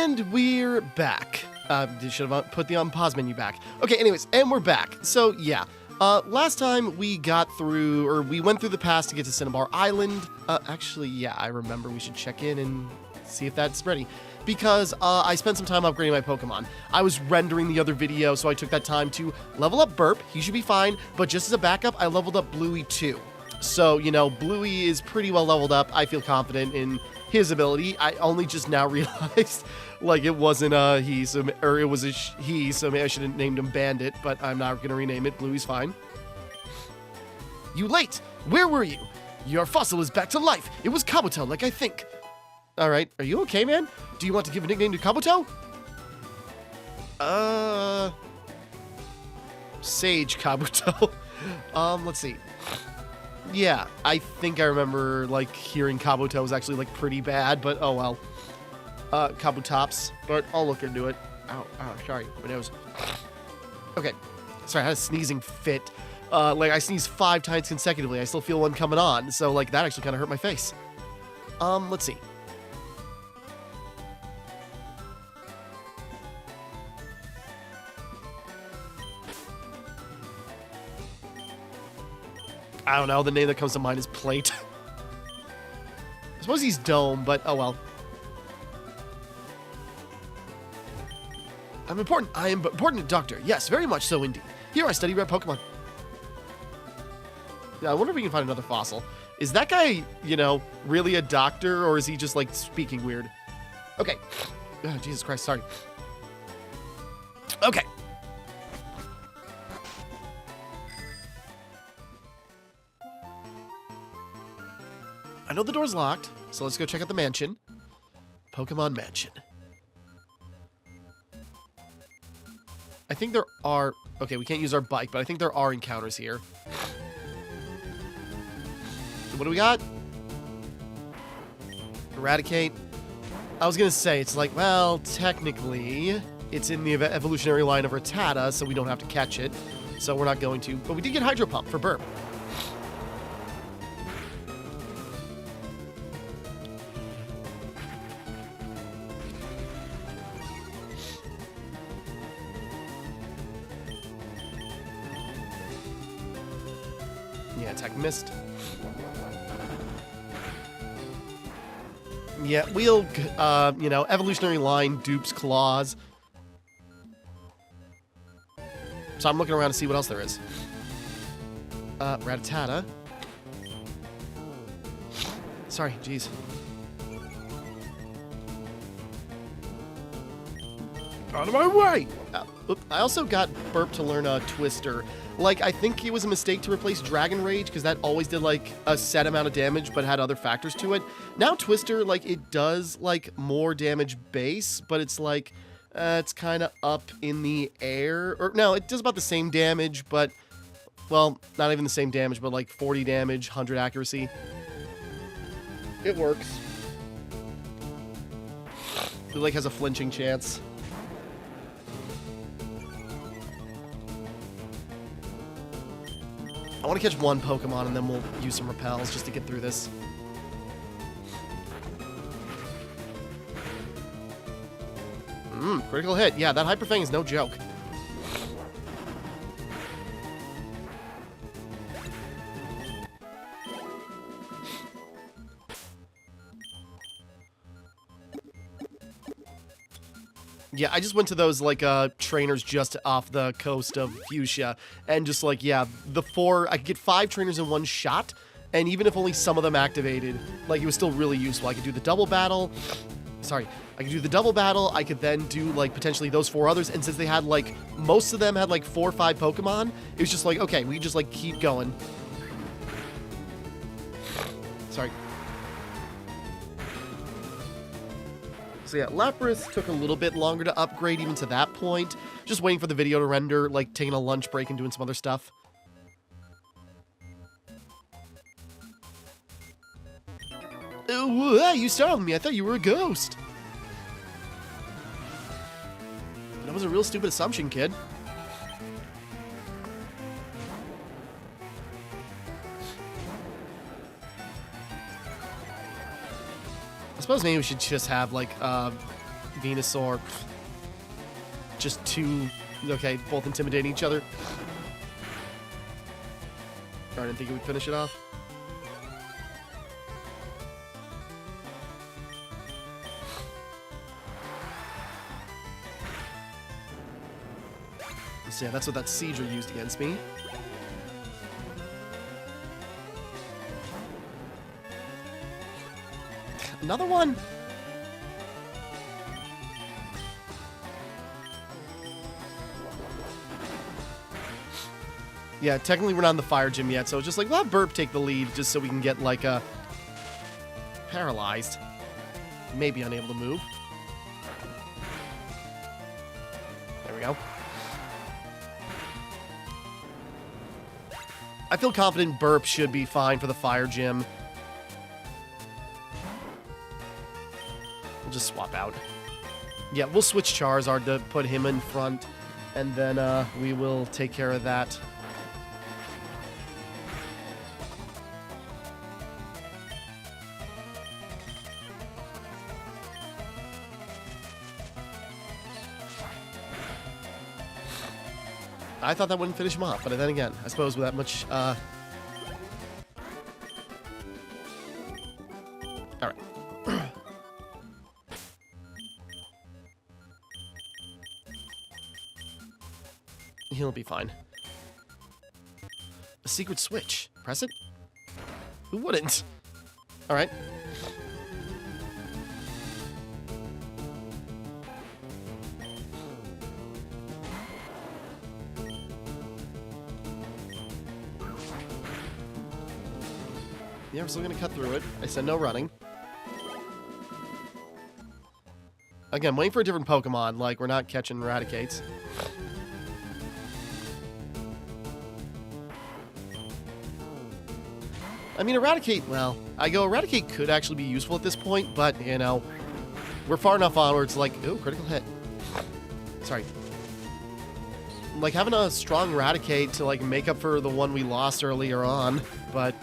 And we're back. Should have put the pause menu back. Okay, anyways, and we're back. So, yeah. Last time we got through, or we went through the pass to get to Cinnabar Island. Actually, yeah, I remember we should check in and see if that's ready. Because I spent some time upgrading my Pokemon. I was rendering the other video, so I took that time to level up Burp. He should be fine. But just as a backup, I leveled up Bluey too. So, you know, Bluey is pretty well leveled up. I feel confident in his ability. I only just now realized, like, it wasn't a he, so, or it was a he, so maybe I should have named him Bandit, but I'm not going to rename it. Bluey's fine. You late! Where were you? Your fossil is back to life. It was Kabuto, like I think. All right, are you okay, man? Do you want to give a nickname to Kabuto? Sage Kabuto. Let's see. Yeah, I think I remember, like, hearing Kabuto was actually, like, pretty bad, but oh well. Kabutops, but I'll look into it. Ow, sorry, my nose. Okay, sorry, I had a sneezing fit. Like, I sneezed 5 times consecutively. I still feel one coming on, so, like, that actually kind of hurt my face. Let's see. I don't know, the name that comes to mind is Plate. I suppose he's Dome, but oh well. I am important doctor. Yes, very much so indeed. Here I study rare Pokemon. Yeah, I wonder if we can find another fossil. Is that guy, you know, really a doctor, or is he just, like, speaking weird? Okay. Oh, Jesus Christ, sorry. Okay. I know the door's locked, so let's go check out the mansion. Pokemon Mansion. I think there are... Okay, we can't use our bike, but I think there are encounters here. What do we got? Eradicate. I was going to say, it's like, well, technically, it's in the evolutionary line of Rattata, so we don't have to catch it. So we're not going to. But we did get Hydro Pump for Burp. Yeah, attack missed. Yeah, we'll, you know, evolutionary line dupes claws. So I'm looking around to see what else there is. Rattata. Sorry, jeez. Out of my way! I also got Burp to learn a Twister. Like, I think it was a mistake to replace Dragon Rage, because that always did, like, a set amount of damage, but had other factors to it. Now Twister, like, it does, like, more damage base, but it's, like, it's kind of up in the air. Or, no, it does about the same damage, but, well, not even the same damage, but, like, 40 damage, 100 accuracy. It works. It, like, has a flinching chance. I want to catch one Pokemon, and then we'll use some repels just to get through this. Critical hit. Yeah, that Hyper Fang is no joke. Yeah, I just went to those, like, trainers just off the coast of Fuchsia, and just, like, yeah, I could get 5 trainers in one shot, and even if only some of them activated, like, it was still really useful. I could do the double battle, I could do the double battle, I could then do, like, potentially those 4 others, and since they had, like, most of them had, like, 4 or 5 Pokemon, it was just like, okay, we just, like, keep going. Sorry. So yeah, Lapras took a little bit longer to upgrade even to that point. Just waiting for the video to render, like taking a lunch break and doing some other stuff. Oh, you startled me. I thought you were a ghost. That was a real stupid assumption, kid. I suppose maybe we should just have, like, Venusaur. Just two... Okay, both intimidating each other. I didn't think it would finish it off. So yeah, that's what that Seedra used against me. Another one? Yeah, technically we're not in the fire gym yet, so just like, let Burp take the lead just so we can get like a... paralyzed. Maybe unable to move. There we go. I feel confident Burp should be fine for the fire gym. We'll just swap out. Yeah, we'll switch Charizard to put him in front, and then we will take care of that. I thought that wouldn't finish him off, but then again, I suppose with that much, Alright. He'll be fine. A secret switch. Press it? Who wouldn't? Alright. Yeah, we're still gonna cut through it. I said no running. Again, waiting for a different Pokemon, like we're not catching Eradicates. I mean, Eradicate, well, Eradicate could actually be useful at this point, but, you know, we're far enough onwards, like, ooh, critical hit. Sorry. Like, having a strong Eradicate to, like, make up for the one we lost earlier on, but...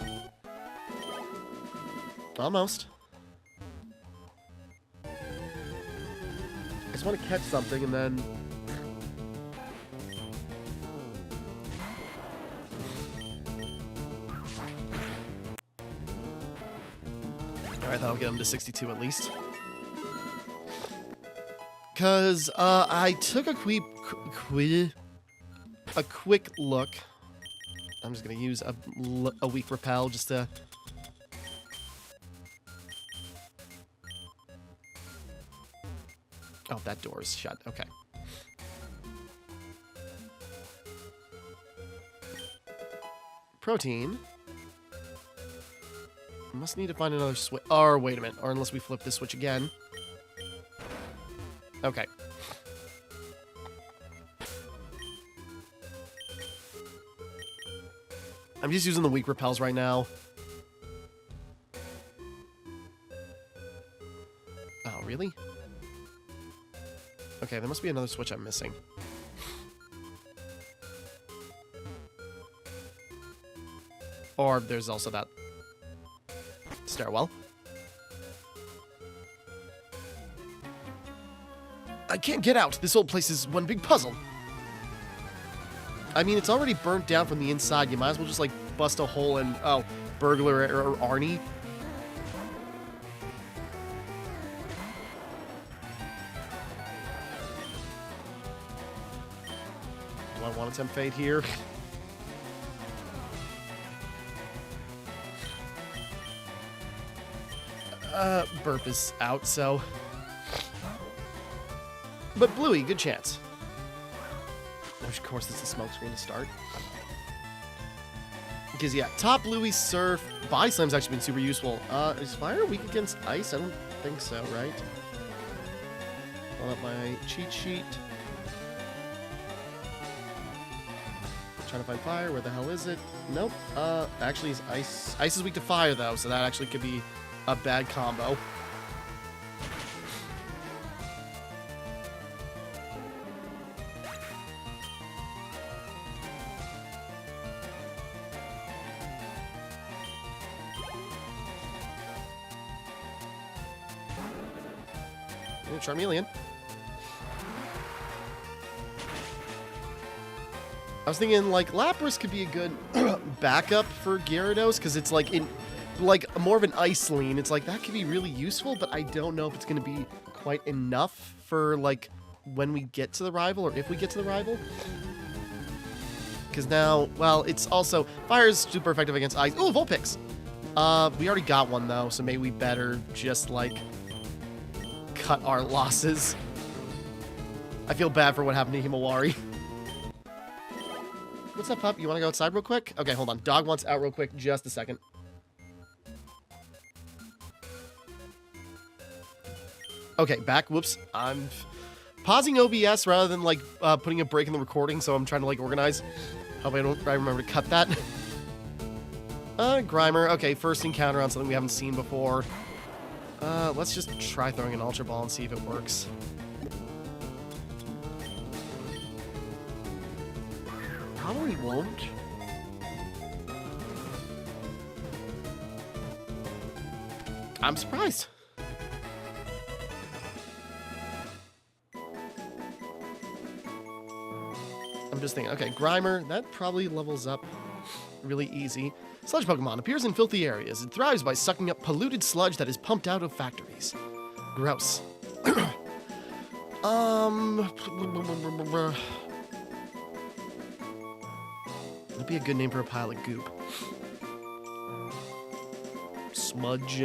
almost. I just want to catch something and then... Alright, that'll get him to 62 at least. Because, I took a quick look. I'm just going to use a weak repel just to... Oh, that door's shut. Okay. Protein. Must need to find another switch. Or, wait a minute. Or unless we flip this switch again. Okay. I'm just using the weak repels right now. Oh, really? Okay, there must be another switch I'm missing. Or there's also that stairwell. I can't get out. This old place is one big puzzle. I mean, it's already burnt down from the inside. You might as well just, like, bust a hole in... Oh, burglar or Arnie. Do I want to attempt fate here? Burp is out, so... But Bluey, good chance. Of course, it's a smoke screen to start. Because, yeah, top Bluey, Surf, Body Slam's actually been super useful. Is Fire weak against Ice? I don't think so, right? Pull up my cheat sheet. Trying to find Fire. Where the hell is it? Nope. Actually, it's Ice. Ice is weak to Fire, though, so that actually could be a bad combo. Charmeleon. I was thinking, like, Lapras could be a good backup for Gyarados, because it's, like, in, like, more of an ice lean. It's like, that could be really useful, but I don't know if it's going to be quite enough for, like, when we get to the rival, or if we get to the rival. Because now, well, it's also, fire is super effective against ice. Ooh, Vulpix! We already got one, though, so maybe we better just, like, cut our losses. I feel bad for what happened to Himawari. What's up, pup? You want to go outside real quick? Okay, hold on. Dog wants out real quick. Just a second. Okay, back. Whoops. I'm pausing OBS rather than, like, putting a break in the recording, so I'm trying to, like, organize. Hope I remember to cut that. Grimer. Okay, first encounter on something we haven't seen before. Let's just try throwing an Ultra Ball and see if it works. Probably won't. I'm surprised. I'm just thinking, okay, Grimer, that probably levels up really easy. Sludge Pokemon appears in filthy areas. It thrives by sucking up polluted sludge that is pumped out of factories. Gross. That'd be a good name for a pile of goop. Smudge.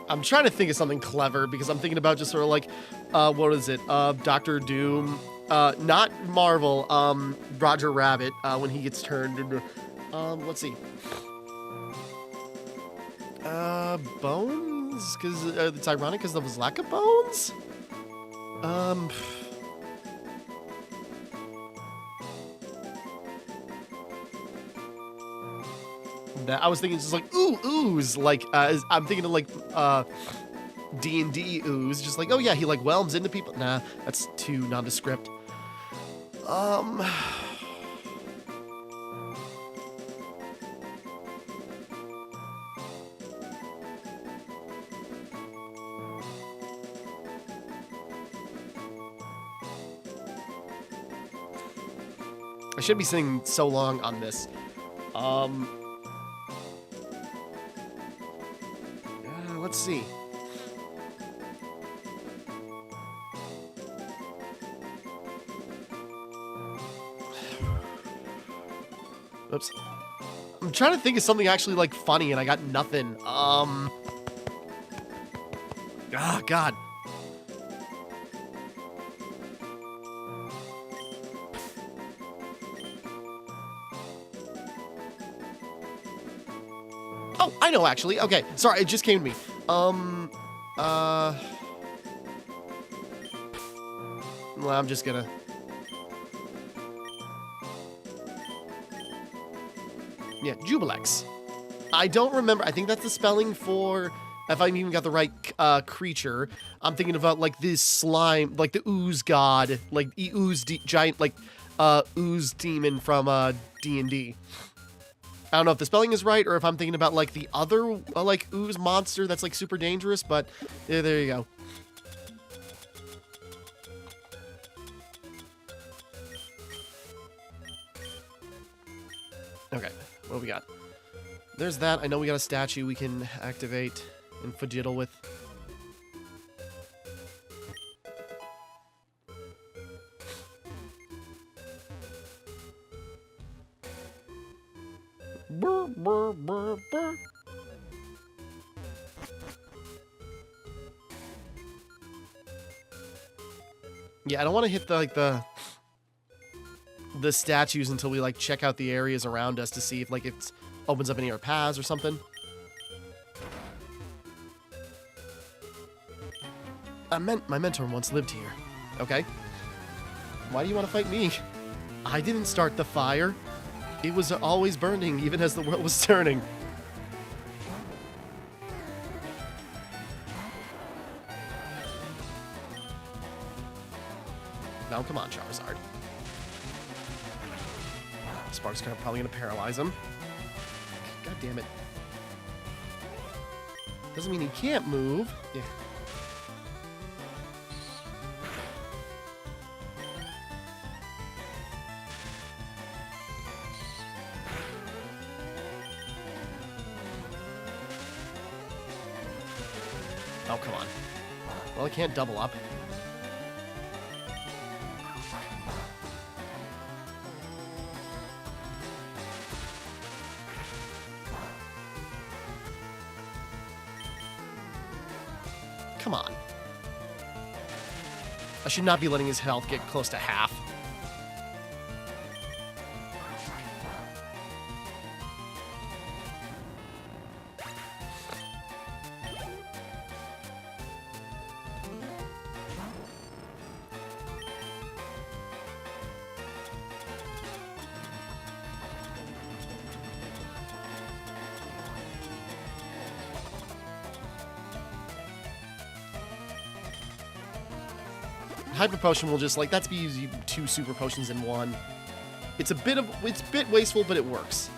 I'm trying to think of something clever because I'm thinking about just sort of like, what is it? Doctor Doom. Not Marvel. Roger Rabbit. When he gets turned into. Let's see. Bones? Because it's ironic because of his lack of bones? I was thinking just like, ooze. Like, I'm thinking of like, D&D ooze. Just like, oh yeah, he like whelms into people. Nah, that's too nondescript. I shouldn't be sitting so long on this. Let's see. Oops. I'm trying to think of something actually like funny and I got nothing. Ah, God. Oh, I know actually. Okay, sorry, it just came to me. Well, I'm just gonna. Yeah, Jubilex. I don't remember. I think that's the spelling for, if I even got the right creature. I'm thinking about like this slime, like the ooze god, like the ooze giant, like ooze demon from D&D. I don't know if the spelling is right or if I'm thinking about like the other like ooze monster that's like super dangerous, but yeah, there you go. Okay, what do we got? There's that. I know we got a statue we can activate and fidgetal with. Burr, burr, burr, burr. Yeah, I don't want to hit the statues until we like check out the areas around us to see if like it opens up any other paths or something. My mentor once lived here. Okay. Why do you want to fight me? I didn't start the fire. It was always burning, even as the world was turning. Oh, come on, Charizard. Spark's probably gonna paralyze him. God damn it. Doesn't mean he can't move. Yeah. Oh, come on. Well, I can't double up. Come on. I should not be letting his health get close to half. Hyper Potion will just, like, that's be using 2 Super Potions in one. It's a bit wasteful, but it works.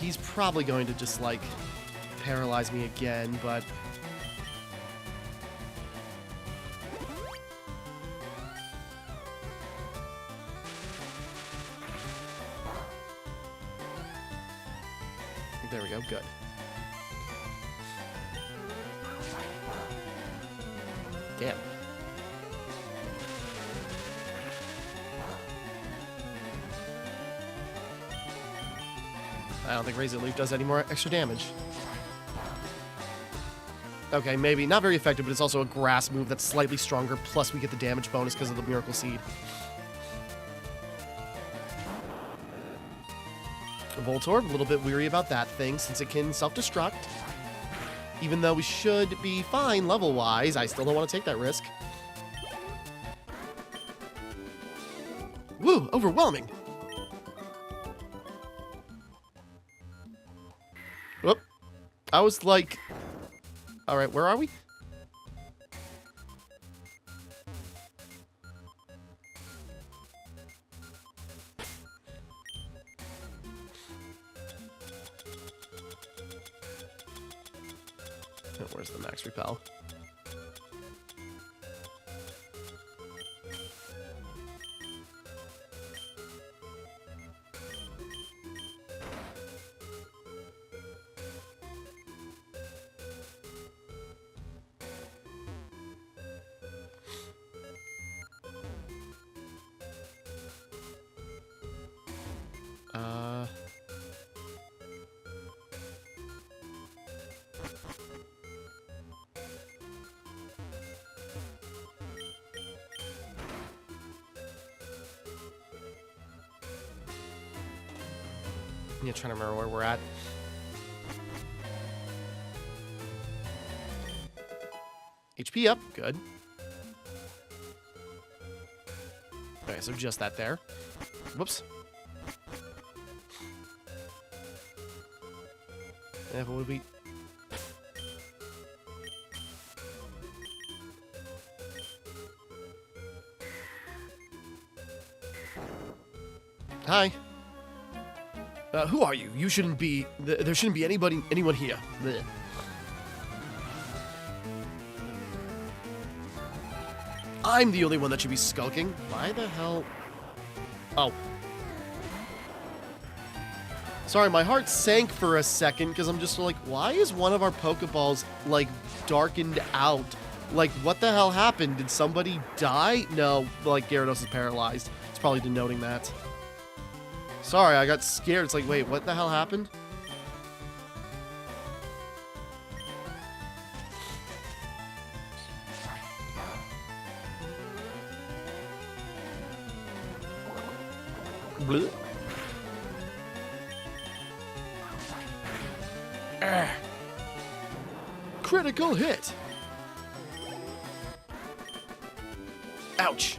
He's probably going to just, like, paralyze me again, but... There we go, good. Damn. I don't think Razor Leaf does any more extra damage. Okay, maybe. Not very effective, but it's also a grass move that's slightly stronger, plus we get the damage bonus because of the Miracle Seed. Voltorb, a little bit weary about that thing since it can self-destruct. Even though we should be fine level-wise, I still don't want to take that risk. Woo! Overwhelming! Whoop. I was like... Alright, where are we? Oh, where's the max repel? Yeah, trying to remember where we're at. HP up, good. Okay, so just that there. Whoops. Yeah, but would we... Hi. Who are you? You shouldn't be... There shouldn't be anyone here. Blech. I'm the only one that should be skulking. Why the hell... Oh. Sorry, my heart sank for a second because I'm just like, why is one of our Pokeballs, like, darkened out? Like, what the hell happened? Did somebody die? No, like, Gyarados is paralyzed. It's probably denoting that. Sorry, I got scared. It's like, wait, what the hell happened? Blech. Critical hit. Ouch.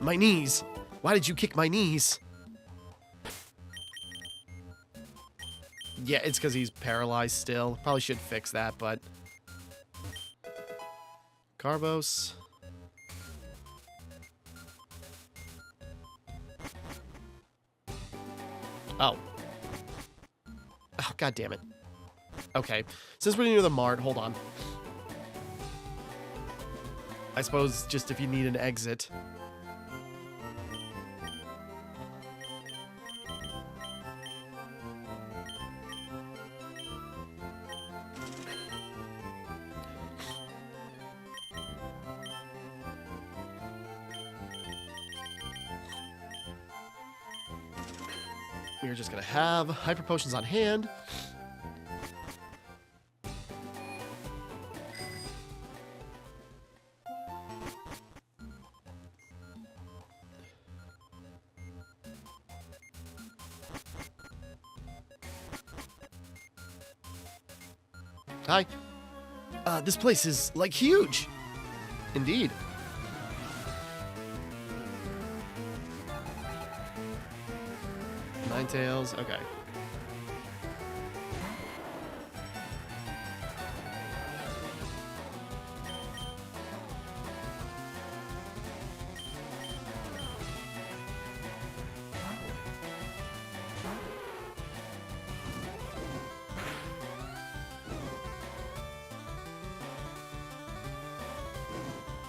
My knees. Why did you kick my knees? Yeah, it's because he's paralyzed still. Probably should fix that, but... Carbos. Oh. Oh, god damn it. Okay. Since we're near the mart, hold on. I suppose just if you need an exit. We're just gonna have hyper potions on hand. Hi. This place is, like, huge. Indeed. Ninetales, okay.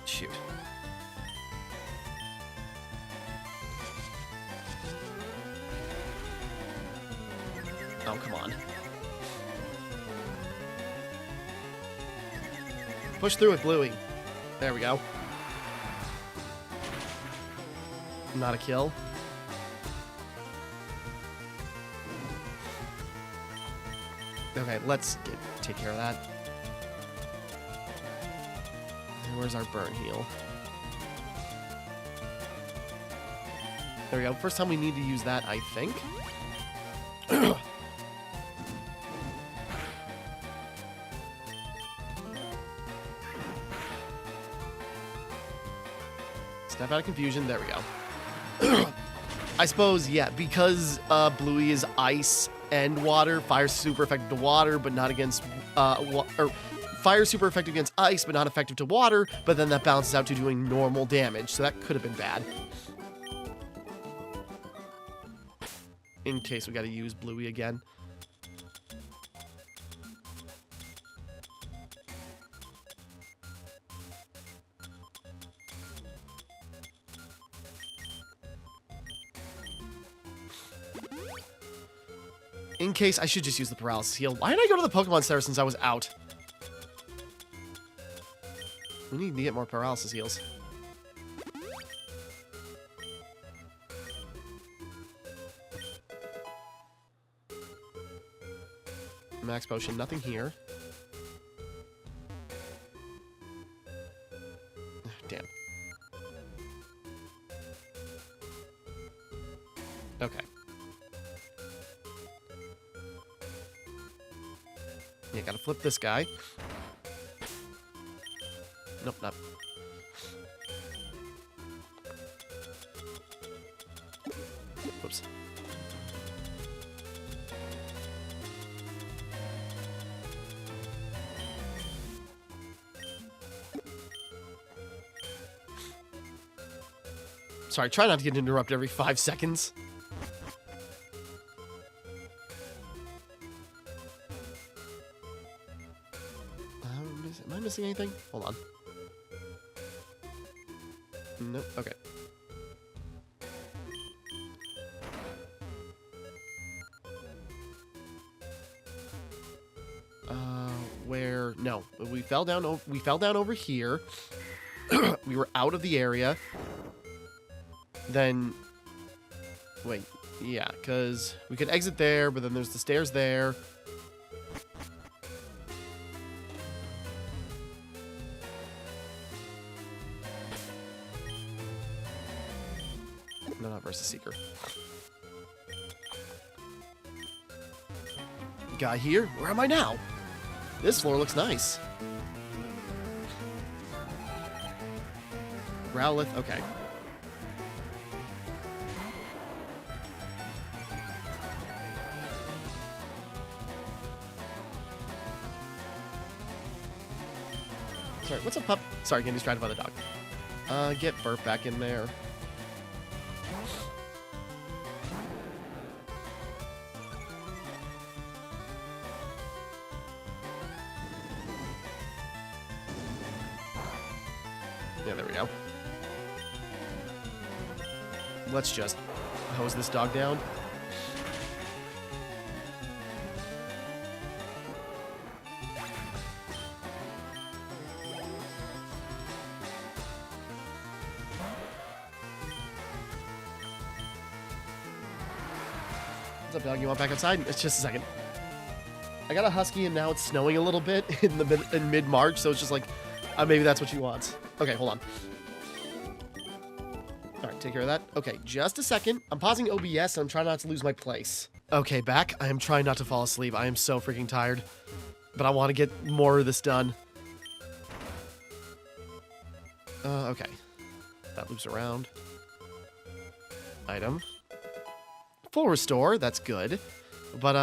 Shoot. Oh, come on. Push through with Bluey. There we go. Not a kill. Okay, let's take care of that. Where's our burn heal? There we go. First time we need to use that, I think. Step out of confusion. There we go. I suppose, yeah, because Bluey is ice and water, fire's super effective to water, but not against fire's super effective against ice, but not effective to water, but then that balances out to doing normal damage, so that could have been bad. In case we gotta use Bluey again. In case, I should just use the paralysis heal. Why didn't I go to the Pokemon Center since I was out? We need to get more paralysis heals. Max potion, nothing here. Damn. Okay. Yeah, gotta flip this guy. Nope, not. Whoops. Sorry, try not to get interrupted every 5 seconds. Am I missing anything? Hold on. Nope, okay. Where? No, we fell down over here. We were out of the area. Then, wait, yeah, because we could exit there, but then there's the stairs there. No, not versus Seeker. Guy here? Where am I now? This floor looks nice. Growlithe, okay. Sorry, What's up, pup? Sorry, getting distracted by the dog. Get Bert back in there. Yeah, there we go. Let's just hose this dog down. What's up, dog? You want back outside? It's just a second. I got a husky, and now it's snowing a little bit in mid-March, so it's just like, maybe that's what she wants. Okay, hold on. All right, take care of that. Okay, just a second. I'm pausing OBS, and I'm trying not to lose my place. Okay, back. I am trying not to fall asleep. I am so freaking tired, but I want to get more of this done. Okay. That loops around. Item. Full restore, that's good. But,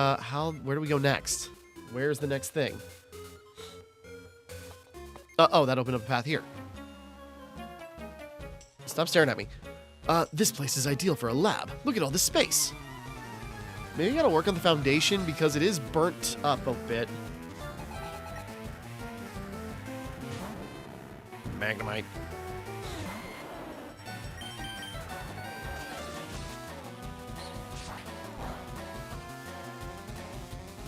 where do we go next? Where's the next thing? Oh, that opened up a path here. Stop staring at me. This place is ideal for a lab. Look at all this space. Maybe I gotta work on the foundation because it is burnt up a bit. Magnemite.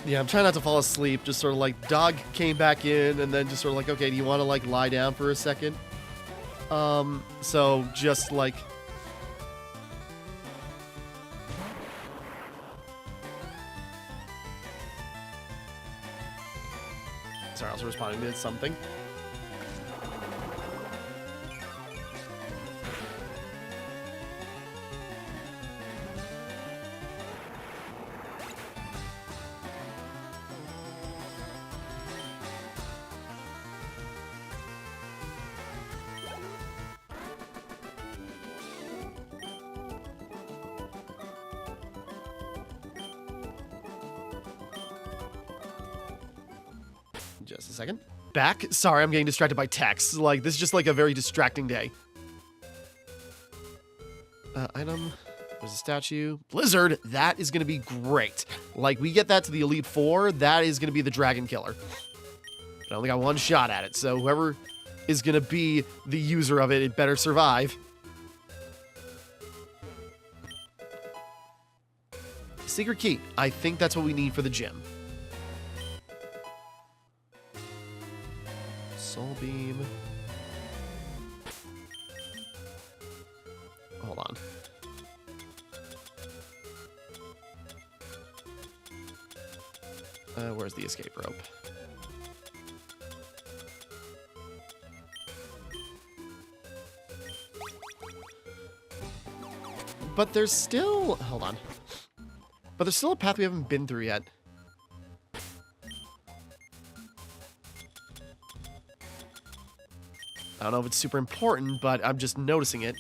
Yeah, I'm trying not to fall asleep. Just sort of like, dog came back in, and then just sort of like, okay, do you want to like lie down for a second? So just like... Sorry, I was responding to something. Just a second. Back? Sorry, I'm getting distracted by text. Like, this is just like a very distracting day. Item. There's a statue. Blizzard. That is going to be great. Like, we get that to the Elite Four. That is going to be the Dragon Killer. I only got one shot at it, so whoever is going to be the user of it, it better survive. Secret key. I think that's what we need for the gym. Soul Beam. Hold on. Where's the escape rope? But there's still... Hold on. But there's still a path we haven't been through yet. I don't know if it's super important, but I'm just noticing it.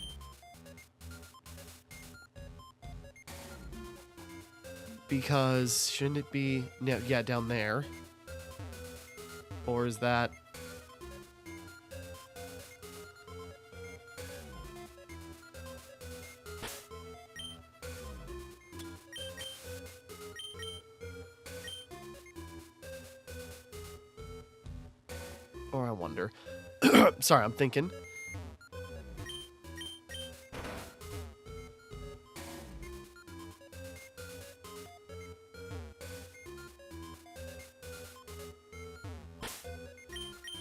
Because shouldn't it be... No, yeah, down there. Or is that... Or I wonder. Sorry, I'm thinking.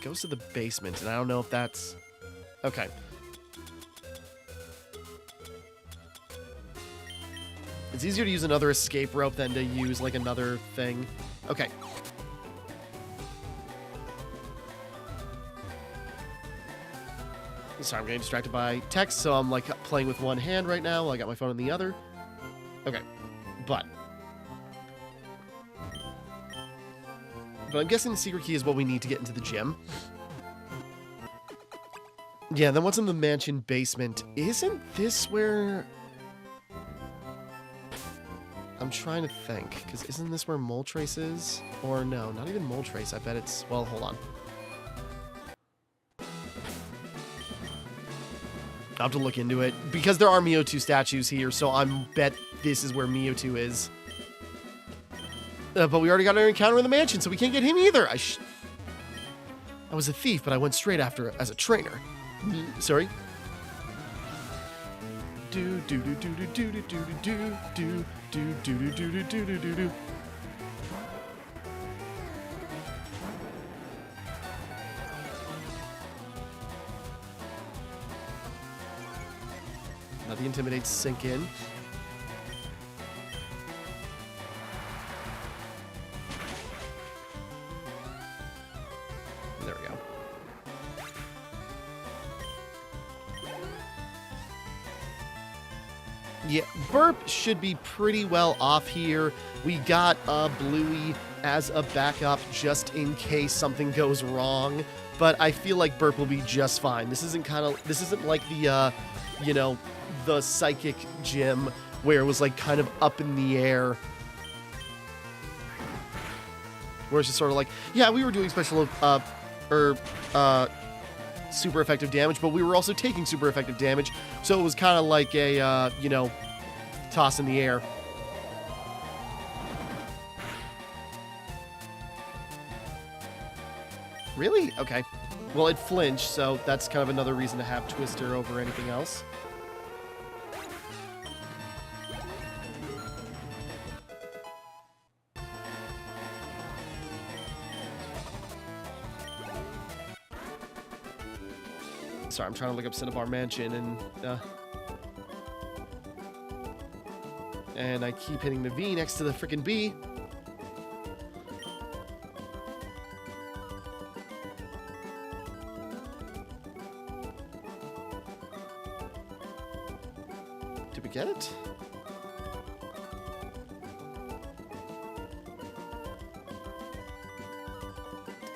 Goes to the basement, and I don't know if that's... Okay. It's easier to use another escape rope than to use, like, another thing. Okay. Sorry, I'm getting distracted by text, so I'm, like, playing with one hand right now while I got my phone in the other. Okay. But I'm guessing the secret key is what we need to get into the gym. Yeah, then what's in the mansion basement? Isn't this where... I'm trying to think, because isn't this where Moltres is? Or no, not even Moltres. I bet it's... Well, hold on. I'll have to look into it. Because there are Mewtwo statues here, so I'm bet this is where Mewtwo is. But we already got our encounter in the mansion, so we can't get him either. I was a thief, but I went straight after it as a trainer. Sorry. Do do do do do do do do do do do do do do do do do. Now the intimidates sink in. There we go. Yeah, Burp should be pretty well off here. We got Bluey as a backup just in case something goes wrong, but I feel like Burp will be just fine. This isn't like the you know, the psychic gym where it was like kind of up in the air. Where it's just sort of like, yeah, we were doing special super effective damage, but we were also taking super effective damage, so it was kind of like a, you know, toss in the air. Really? Okay. Well, it flinched, so that's kind of another reason to have Twister over anything else. Sorry, I'm trying to look up Cinnabar Mansion, and I keep hitting the V next to the frickin' B. Did we get it?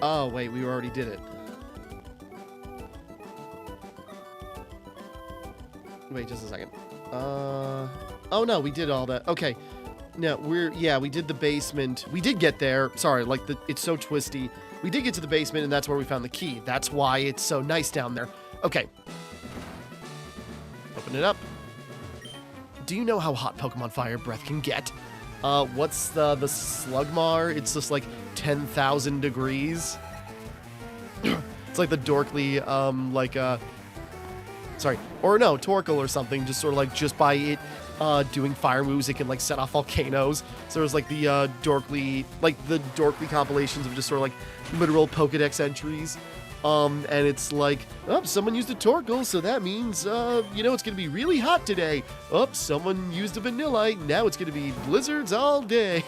Oh, wait, we already did it. Wait, just a second. Oh no, we did all that. Okay. No, we did the basement. We did get there. Sorry, like, it's so twisty. We did get to the basement, and that's where we found the key. That's why it's so nice down there. Okay. Open it up. Do you know how hot Pokemon Fire Breath can get? What's the Slugmar? It's just like 10,000 degrees. It's like the Dorkly, sorry, or no, Torkoal or something, just sort of like, just by it doing fire moves, it can like set off volcanoes. So there's like the Dorkly compilations of just sort of like literal Pokedex entries. And it's like, oh, someone used a Torkoal, so that means, you know, it's going to be really hot today. Oh, someone used a Vanillite, now it's going to be blizzards all day.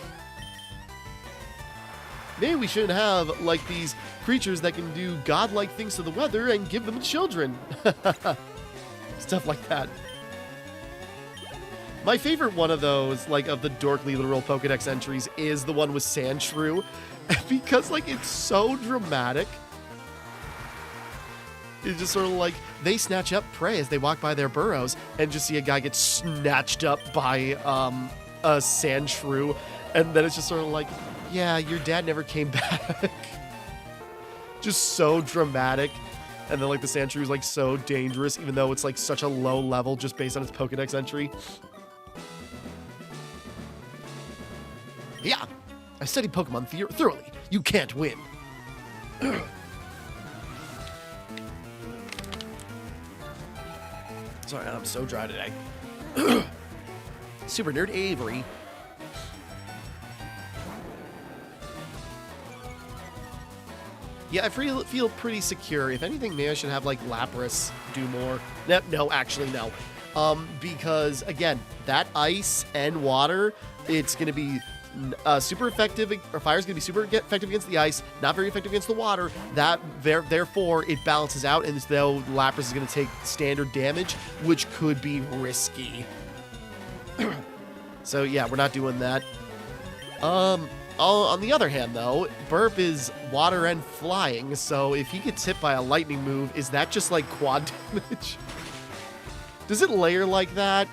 Maybe we shouldn't have, like, these creatures that can do godlike things to the weather and give them children. Stuff like that. My favorite one of those, like, of the Dorkly literal Pokedex entries is the one with Sandshrew. Because, like, it's so dramatic. It's just sort of like, they snatch up prey as they walk by their burrows and just see a guy get snatched up by a Sandshrew. And then it's just sort of like, yeah, your dad never came back. Just so dramatic. And then, like, the Sandshrew is, like, so dangerous, even though it's, like, such a low level just based on its Pokedex entry. Yeah, I studied Pokemon thoroughly. You can't win. Sorry, I'm so dry today. Super Nerd Avery. Yeah, I feel pretty secure. If anything, maybe I should have, like, Lapras do more. No, actually, no. Because, again, that ice and water, it's going to be super effective, or fire's going to be super effective against the ice, not very effective against the water. Therefore, it balances out, and as though Lapras is going to take standard damage, which could be risky. So, yeah, we're not doing that. On the other hand, though, Burp is water and flying, so if he gets hit by a lightning move, is that just, like, quad damage? Does it layer like that?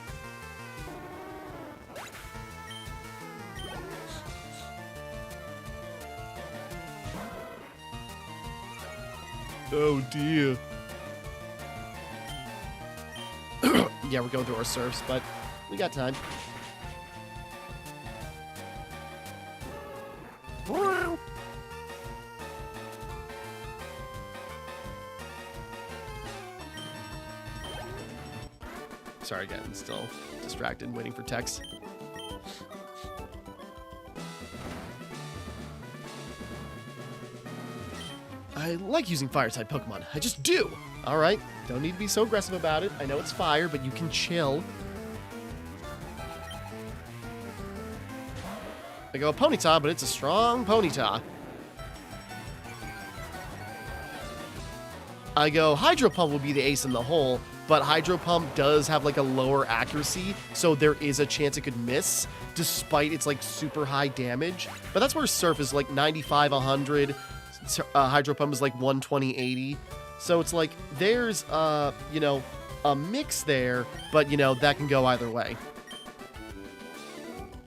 Oh, dear. Yeah, we're going through our surfs, but we got time. Sorry again, still distracted, waiting for text. I like using fire-type Pokemon. I just do. All right, don't need to be so aggressive about it. I know it's fire, but you can chill. I go Ponyta, but it's a strong Ponyta. I go Hydro Pump will be the ace in the hole, but Hydro Pump does have like a lower accuracy, so there is a chance it could miss, despite its like super high damage. But that's where Surf is like 95, 100. Hydro Pump is like 120, 80. So it's like there's you know, a mix there, but you know that can go either way.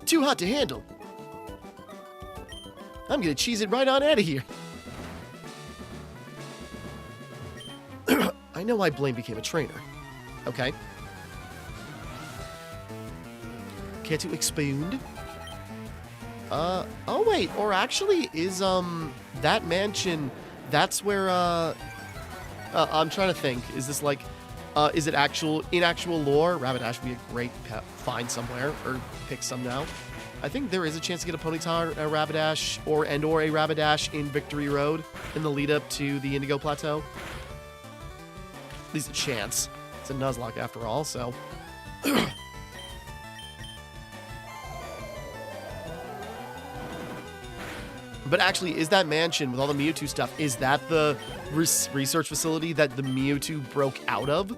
Too hot to handle. I'm gonna cheese it right on out of here. I know why Blaine became a trainer. Okay. Care to expound? Oh wait, or actually is that mansion, that's where I'm trying to think. Is this like is it in actual lore? Rapidash would be a great pet find somewhere, or pick some now. I think there is a chance to get a Ponyta, a Rapidash, or a Rapidash in Victory Road in the lead up to the Indigo Plateau. At least a chance. It's a Nuzlocke after all, so. But actually, is that mansion with all the Mewtwo stuff, is that the research facility that the Mewtwo broke out of?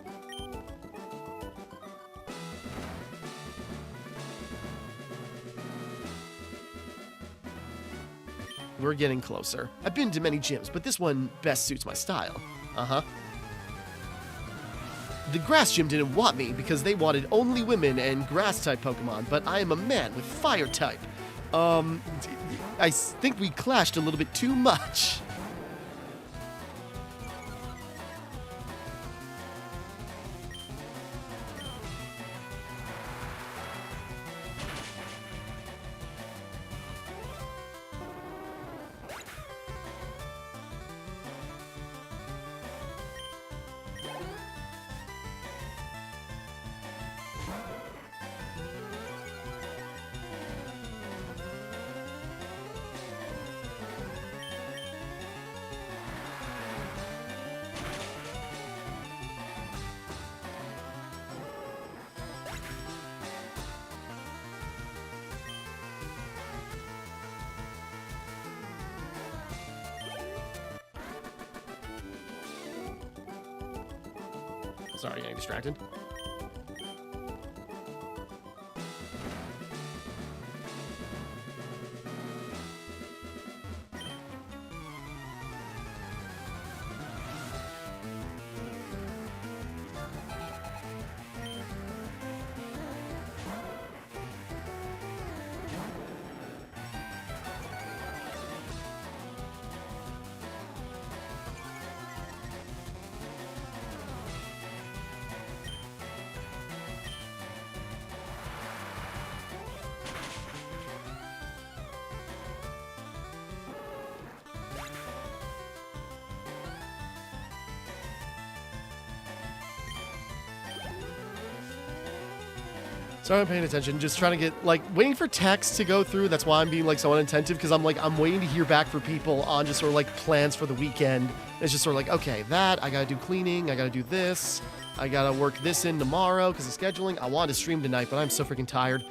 We're getting closer. I've been to many gyms, but this one best suits my style. Uh-huh. The grass gym didn't want me because they wanted only women and grass-type Pokemon, but I am a man with fire-type. I think we clashed a little bit too much. Sorry, getting distracted. Sorry, I'm paying attention. Just trying to get, like, waiting for text to go through. That's why I'm being, like, so unattentive, because I'm waiting to hear back from people on just sort of, like, plans for the weekend. It's just sort of like, okay, I gotta do cleaning, I gotta do this, I gotta work this in tomorrow because of scheduling. I wanted to stream tonight, but I'm so freaking tired.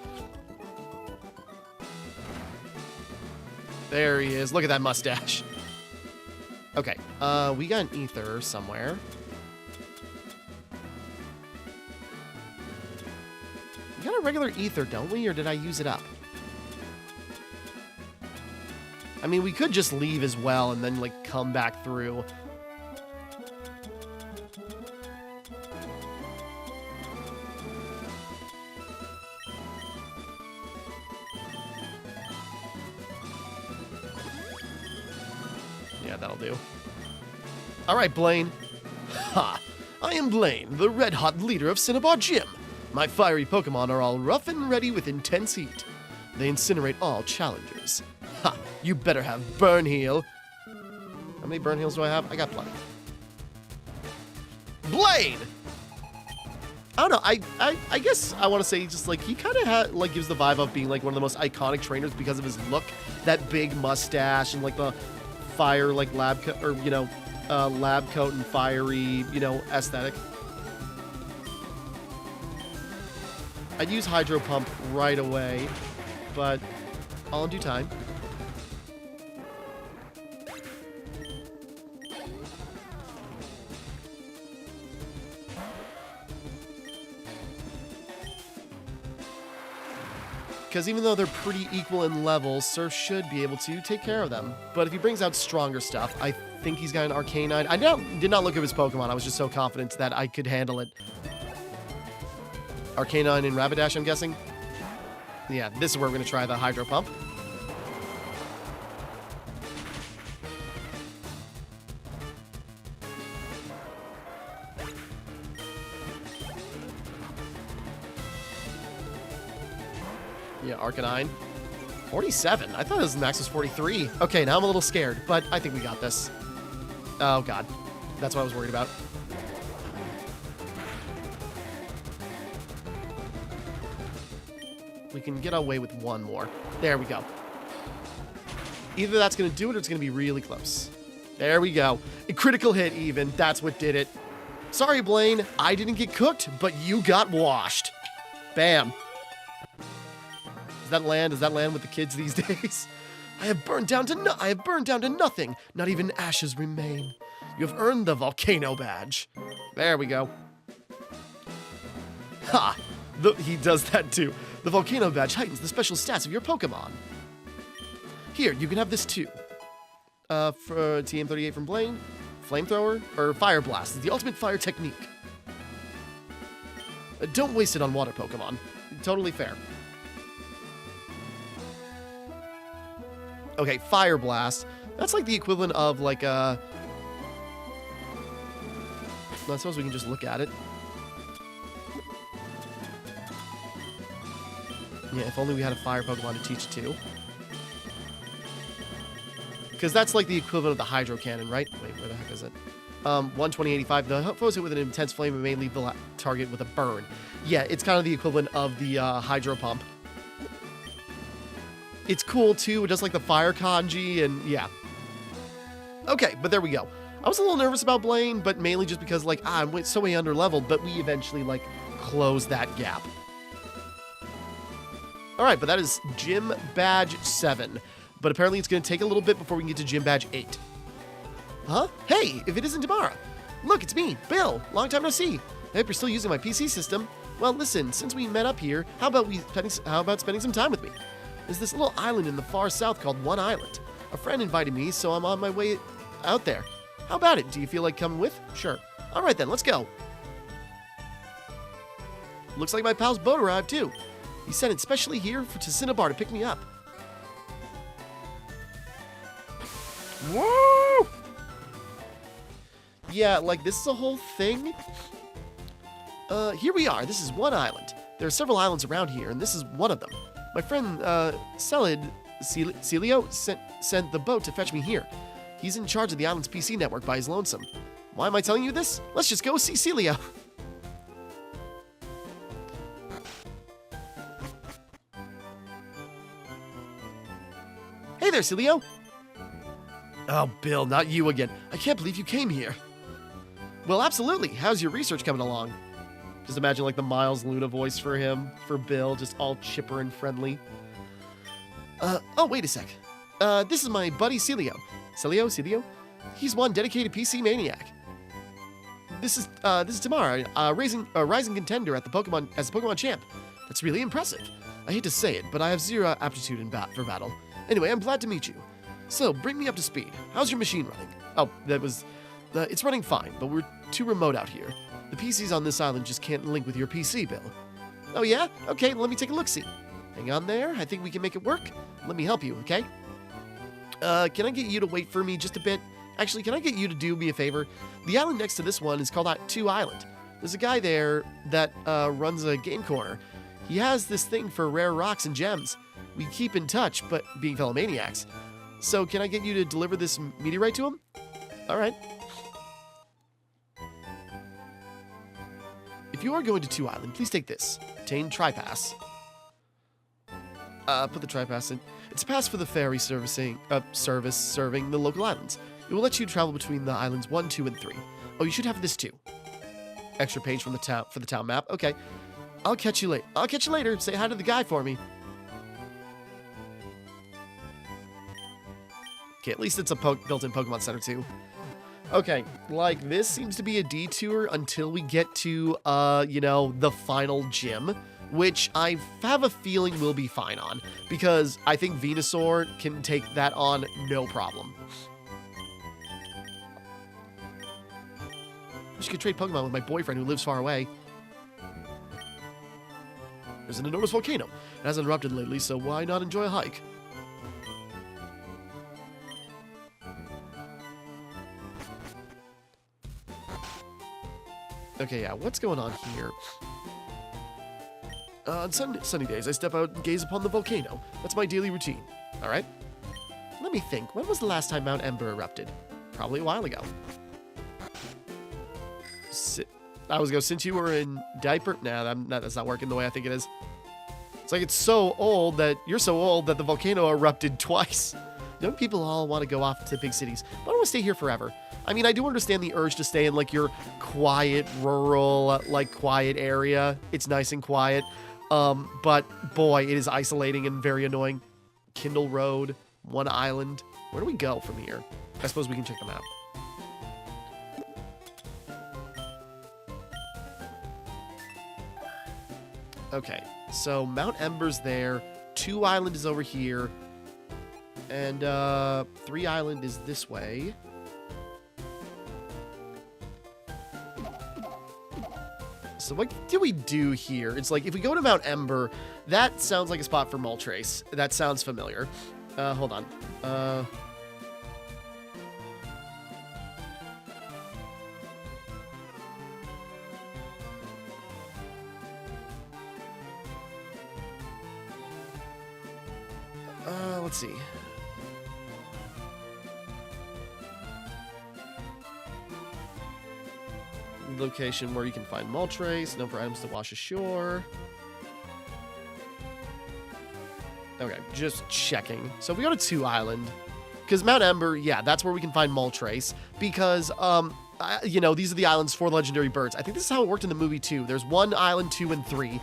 There he is. Look at that mustache. Okay, we got an ether somewhere. We got a regular ether, don't we? Or did I use it up? I mean, we could just leave as well and then, like, come back through. Yeah, that'll do. All right, Blaine. Ha! I am Blaine, the red-hot leader of Cinnabar Gym. My fiery Pokemon are all rough and ready with intense heat. They incinerate all challengers. Ha! You better have Burn Heal. How many Burn Heals do I have? I got plenty. Blaine! I don't know, I guess I want to say just like he kind of like gives the vibe of being like one of the most iconic trainers because of his look, that big mustache and like the fire like lab coat or lab coat and fiery aesthetic. I'd use Hydro Pump right away, but all in due time. Because even though they're pretty equal in level, Surf should be able to take care of them. But if he brings out stronger stuff, I think he's got an Arcanine. I did not look at his Pokemon. I was just so confident that I could handle it. Arcanine and Rapidash, I'm guessing? Yeah, this is where we're going to try the Hydro Pump. Yeah, Arcanine. 47? I thought his max was 43. Okay, now I'm a little scared, but I think we got this. Oh, God. That's what I was worried about. We can get away with one more. There we go. Either that's going to do it or it's going to be really close. There we go. A critical hit even. That's what did it. Sorry, Blaine. I didn't get cooked, but you got washed. Bam. Does that land with the kids these days? I have burned down to nothing. Not even ashes remain. You have earned the volcano badge. There we go. Ha! He does that too. The volcano badge heightens the special stats of your Pokemon. Here, you can have this too. For TM38 from Blaine, Flamethrower or Fire Blast is the ultimate fire technique. Don't waste it on water Pokemon. Totally fair. Okay, Fire Blast. That's like the equivalent of like a... I suppose we can just look at it. Yeah, if only we had a fire Pokemon to teach it to. Because that's like the equivalent of the Hydro Cannon, right? Wait, where the heck is it? 12085. The foes hit with an intense flame and may leave the target with a burn. Yeah, it's kind of the equivalent of the Hydro Pump. It's cool too. It does like the fire kanji and yeah. Okay, but there we go. I was a little nervous about Blaine, but mainly just because like I'm so way under leveled, but we eventually like closed that gap. All right, but that is Gym Badge 7. But apparently it's going to take a little bit before we can get to Gym Badge 8. Huh? Hey, if it isn't Timmara. Look, it's me, Bill. Long time no see. I hope you're still using my PC system. Well, listen, since we met up here, how about spending some time with me? There's this little island in the far south called One Island. A friend invited me, so I'm on my way out there. How about it? Do you feel like coming with? Sure. All right then, let's go. Looks like my pal's boat arrived too. He sent it specially here to Cinnabar to pick me up. Woo! Yeah, like this is a whole thing. Here we are. This is One Island. There are several islands around here, and this is one of them. My friend, Celio sent the boat to fetch me here. He's in charge of the island's PC network by his lonesome. Why am I telling you this? Let's just go see Celio. Hey there, Celio. Oh, Bill, not you again. I can't believe you came here. Well, absolutely. How's your research coming along? Just imagine like the Miles Luna voice for him, for Bill, just all chipper and friendly. Oh, wait a sec. This is my buddy Celio. Celio? He's one dedicated PC maniac. This is Timmara, a rising contender at the Pokemon champ. That's really impressive. I hate to say it, but I have zero aptitude for battle. Anyway, I'm glad to meet you. So, bring me up to speed. How's your machine running? Oh, it's running fine, but we're too remote out here. The PCs on this island just can't link with your PC, Bill. Oh yeah? Okay, let me take a look-see. Hang on there, I think we can make it work. Let me help you, okay? Can I get you to wait for me just a bit? Actually, can I get you to do me a favor? The island next to this one is called 2 Island. There's a guy there that runs a game corner. He has this thing for rare rocks and gems. We keep in touch, but being fellow maniacs. So can I get you to deliver this meteorite to him? All right. If you are going to 2 Island, please take this. Obtain Tri-Pass. Put the Tri-Pass in. It's a pass for the ferry serving the local islands. It will let you travel between the islands 1, 2, and 3. Oh, you should have this too. Extra page from the town for the town map. Okay. I'll catch you later. Say hi to the guy for me. Okay, at least it's a built-in Pokemon Center too. Okay, like this seems to be a detour until we get to, you know, the final gym, which I have a feeling we'll be fine on, because I think Venusaur can take that on no problem. I wish I could trade Pokemon with my boyfriend who lives far away. There's an enormous volcano. It hasn't erupted lately, so why not enjoy a hike? Okay, yeah, what's going on here? On sunny days, I step out and gaze upon the volcano. That's my daily routine. All right? Let me think. When was the last time Mount Ember erupted? Probably a while ago. I was going to, since you were in diaper? Nah, that's not working the way I think it is. It's like you're so old that the volcano erupted twice. Young people all want to go off to big cities. But I don't want to stay here forever. I mean, I do understand the urge to stay in, like, your quiet, rural, like, quiet area. It's nice and quiet. But, boy, it is isolating and very annoying. Kindle Road, 1 Island. Where do we go from here? I suppose we can check them out. Okay, so Mount Ember's there. 2 Island is over here. And, 3 Island is this way. So what do we do here? It's like, if we go to Mount Ember, that sounds like a spot for Moltres. That sounds familiar. Hold on. Let's see. Location where you can find Moltres, known for items to wash ashore. Okay, just checking. So if we go to 2 Island, because Mount Ember, yeah, that's where we can find Moltres, because, you know, these are the islands for legendary birds. I think this is how it worked in the movie, too. There's 1 Island, 2, and 3.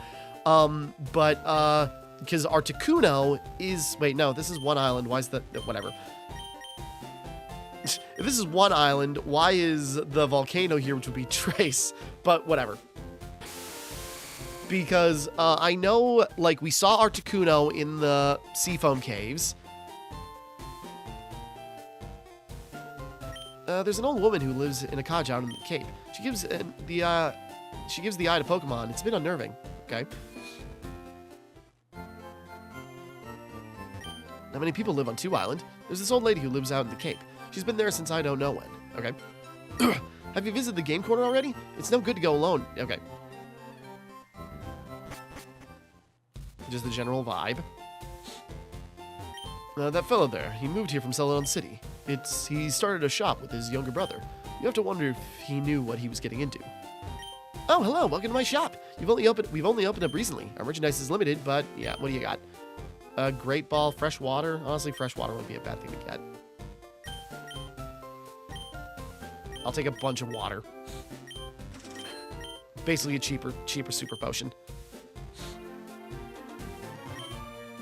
Because Articuno is... Wait, no, this is 1 Island. Why is that... Whatever. If this is 1 Island, why is the volcano here, which would be Trace? But whatever. Because I know, like, we saw Articuno in the Seafoam Caves. There's an old woman who lives in a cottage out in the Cape. She gives the eye to Pokemon. It's a bit unnerving. Okay. Not many people live on 2 Island. There's this old lady who lives out in the Cape. She's been there since I don't know when. Okay. Have you visited the game corner already? It's no good to go alone. Okay. Just the general vibe. That fellow there, he moved here from Celadon City. He started a shop with his younger brother. You have to wonder if he knew what he was getting into. Oh, hello, welcome to my shop. We've only opened up recently. Our merchandise is limited, but yeah, what do you got? Great ball, fresh water. Honestly, fresh water wouldn't be a bad thing to get. I'll take a bunch of water. Basically a cheaper super potion.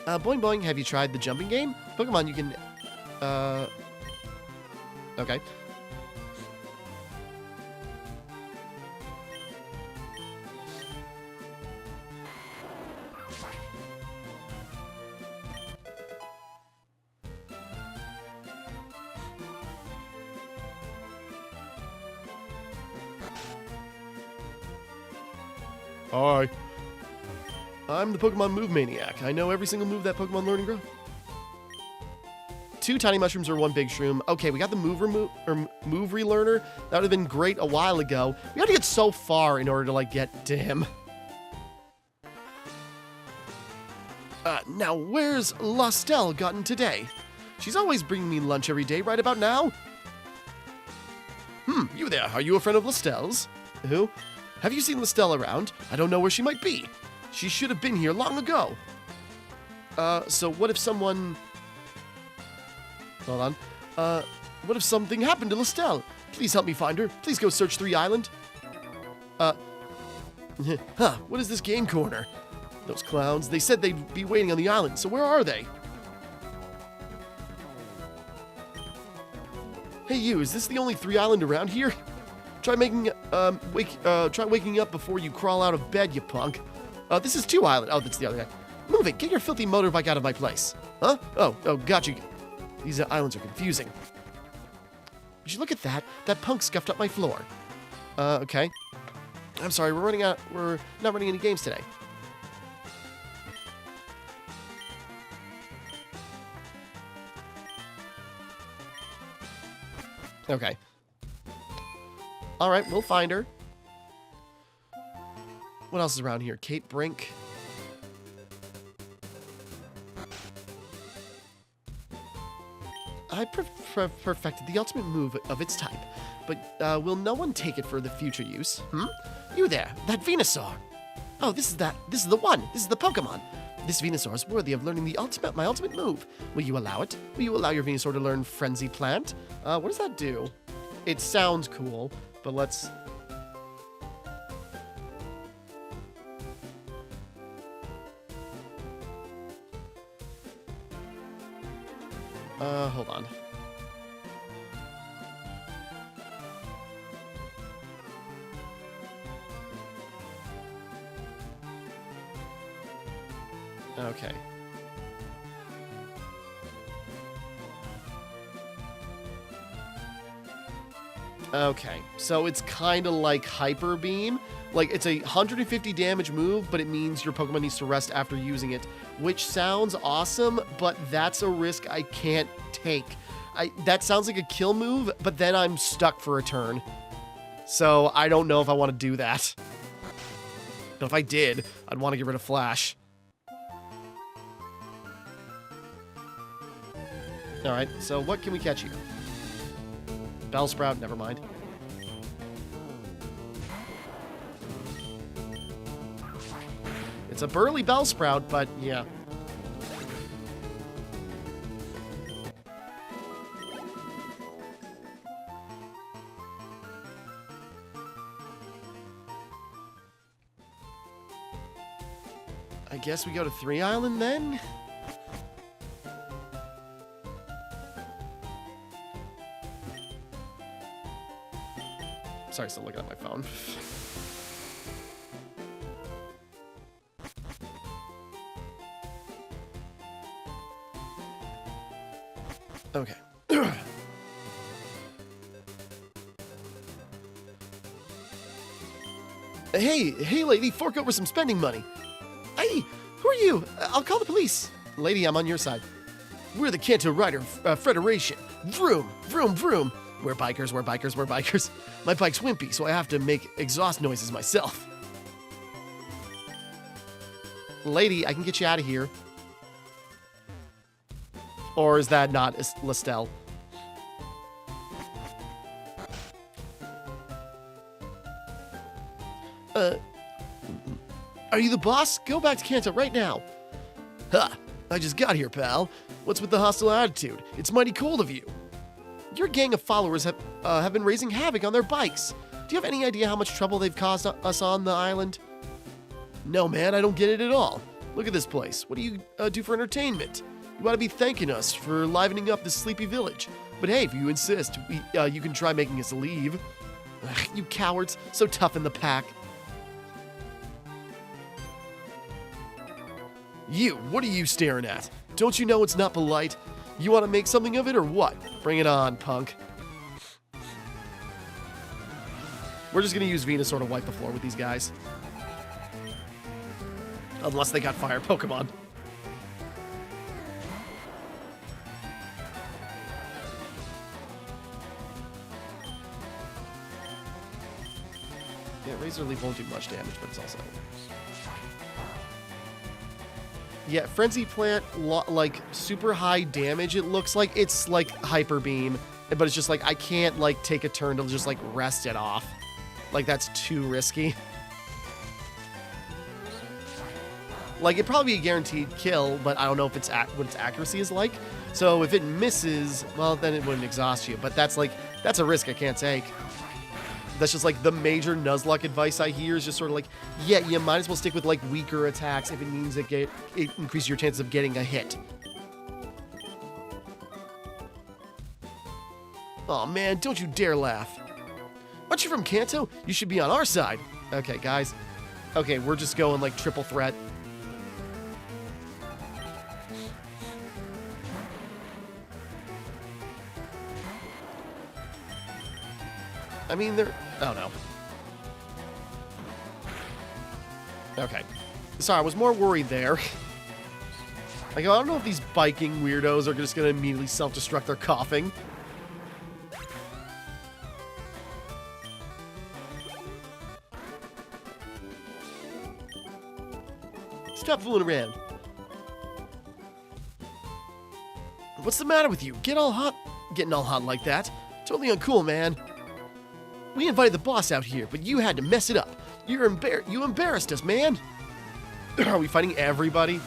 Boing Boing, have you tried the jumping game? Pokemon, you can, okay. Hi. I'm the Pokemon Move Maniac. I know every single move that Pokemon learn and grow. 2 tiny mushrooms or 1 big shroom. Okay, we got the move relearner. That would have been great a while ago. We had to get so far in order to, like, get to him. Now, where's Lostelle gotten today? She's always bringing me lunch every day right about now. You there. Are you a friend of Lostelle's? Who? Have you seen Lostelle around? I don't know where she might be. She should have been here long ago. So what if someone... Hold on. What if something happened to Lostelle? Please help me find her. Please go search 3 Island. What is this game corner? Those clowns, they said they'd be waiting on the island, so where are they? Hey you, is this the only 3 Island around here? Try waking up before you crawl out of bed, you punk. This is 2 Island. Oh, that's the other guy. Move it, get your filthy motorbike out of my place. Huh? Oh, got you. These islands are confusing. Would you look at that? That punk scuffed up my floor. Okay. I'm sorry, we're not running any games today. Okay. Alright, we'll find her. What else is around here? Kate Brink. I perfected the ultimate move of its type, but will no one take it for the future use? You there, that Venusaur. Oh, this is the one. This is the Pokemon. This Venusaur is worthy of learning my ultimate move. Will you allow it? Will you allow your Venusaur to learn Frenzy Plant? What does that do? It sounds cool, but let's... hold on. Okay. Okay, so it's kind of like Hyper Beam. Like, it's a 150 damage move, but it means your Pokemon needs to rest after using it, which sounds awesome, but that's a risk I can't take. That sounds like a kill move, but then I'm stuck for a turn. So I don't know if I want to do that. But if I did, I'd want to get rid of Flash. Alright, so what can we catch here? Bellsprout, never mind. It's a burly Bellsprout, but yeah. I guess we go to 3 Island then? Sorry, still looking at my phone. Okay. Hey, lady, fork over some spending money. Hey, who are you? I'll call the police. Lady, I'm on your side. We're the Kanto Rider Federation. Vroom, vroom, vroom. We're bikers, we're bikers, we're bikers. My bike's wimpy, so I have to make exhaust noises myself. Lady, I can get you out of here. Or is that not Lostelle? Are you the boss? Go back to Kanto right now. Ha! I just got here, pal. What's with the hostile attitude? It's mighty cold of you. Your gang of followers have been raising havoc on their bikes. Do you have any idea how much trouble they've caused us on the island? No, man, I don't get it at all. Look at this place. What do you do for entertainment? You ought to be thanking us for livening up this sleepy village. But hey, if you insist, you can try making us leave. Ugh, you cowards, so tough in the pack. You, what are you staring at? Don't you know it's not polite? You want to make something of it or what? Bring it on, punk. We're just going to use Venusaur to wipe the floor with these guys. Unless they got fire Pokemon. Laser Leaf won't do much damage, but it's also... Yeah, Frenzy Plant, like, super high damage, it looks like. It's, like, Hyper Beam, but it's just, like, I can't, like, take a turn to just, like, rest it off. Like, that's too risky. Like, it'd probably be a guaranteed kill, but I don't know if it's what its accuracy is like. So if it misses, well, then it wouldn't exhaust you. But that's, like, that's a risk I can't take. That's just, like, the major Nuzlocke advice I hear is just sort of like, yeah, you might as well stick with, like, weaker attacks if it means it increases your chances of getting a hit. Aw, man, don't you dare laugh. Aren't you from Kanto? You should be on our side. Okay, guys. Okay, we're just going, like, triple threat. I mean, they're... Oh, no. Okay. Sorry, I was more worried there. Like, I don't know if these biking weirdos are just going to immediately self-destruct their coughing. Stop fooling around. What's the matter with you? Getting all hot like that? Totally uncool, man. We invited the boss out here, but you had to mess it up. You embarrassed us, man. Are we fighting everybody?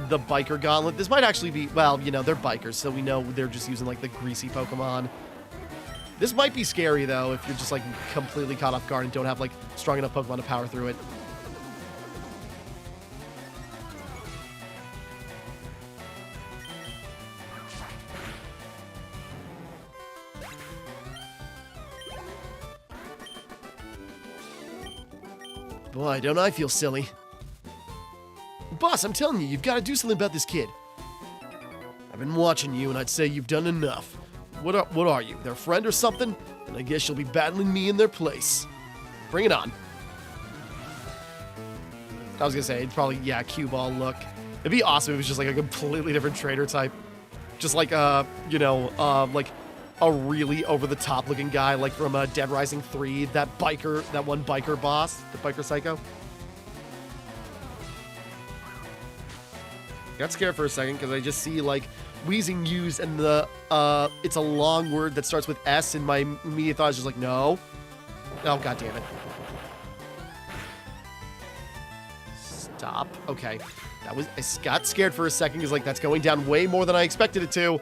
The biker gauntlet. This might actually be, well, you know, they're bikers, so we know they're just using, like, the greasy Pokemon. This might be scary, though, if you're just, like, completely caught off guard and don't have, like, strong enough Pokemon to power through it. Boy, don't I feel silly. Boss, I'm telling you, you've got to do something about this kid. I've been watching you, and I'd say you've done enough. What are you, their friend or something? And I guess you'll be battling me in their place. Bring it on. I was gonna say, it'd probably, yeah, cue ball look. It'd be awesome if it was just like a completely different trainer type. Just like, you know, like a really over-the-top looking guy, like from Dead Rising 3, that one biker boss, the biker psycho. Got scared for a second because I just see, like, wheezing used and the, it's a long word that starts with S, and my immediate thought is just like, no. Oh, god damn it. Stop. Okay. I got scared for a second because, like, that's going down way more than I expected it to.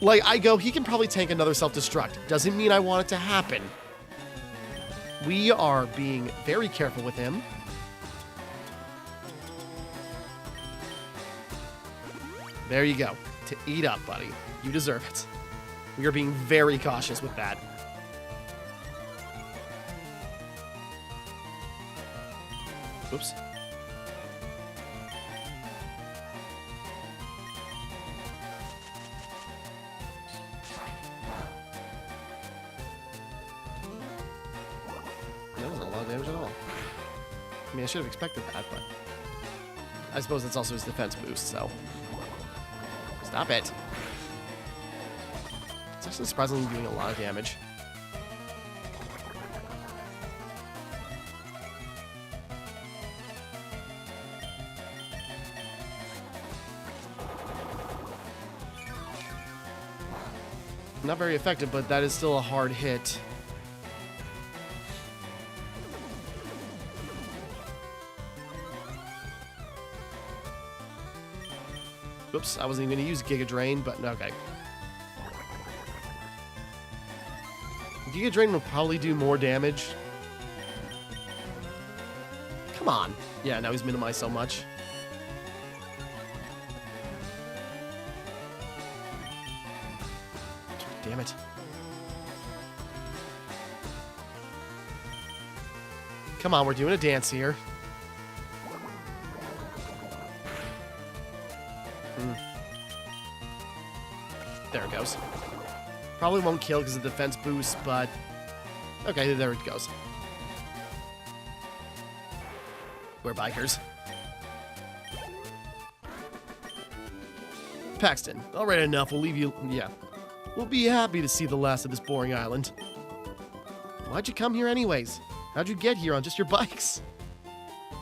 Like, I go, he can probably tank another self-destruct. Doesn't mean I want it to happen. We are being very careful with him. There you go. To eat up, buddy. You deserve it. We are being very cautious with that. Oops. That wasn't a lot of damage at all. I mean, I should have expected that, but I suppose that's also his defense boost, so. Stop it. It's actually surprisingly doing a lot of damage. Not very effective, but that is still a hard hit. Oops, I wasn't even going to use Giga Drain, but okay. Giga Drain will probably do more damage. Come on. Yeah, now he's minimized so much. Damn it. Come on, we're doing a dance here. There it goes. Probably won't kill because of the defense boost, but... Okay, there it goes. We're bikers. Paxton, all right, enough. We'll leave you... Yeah. We'll be happy to see the last of this boring island. Why'd you come here anyways? How'd you get here on just your bikes?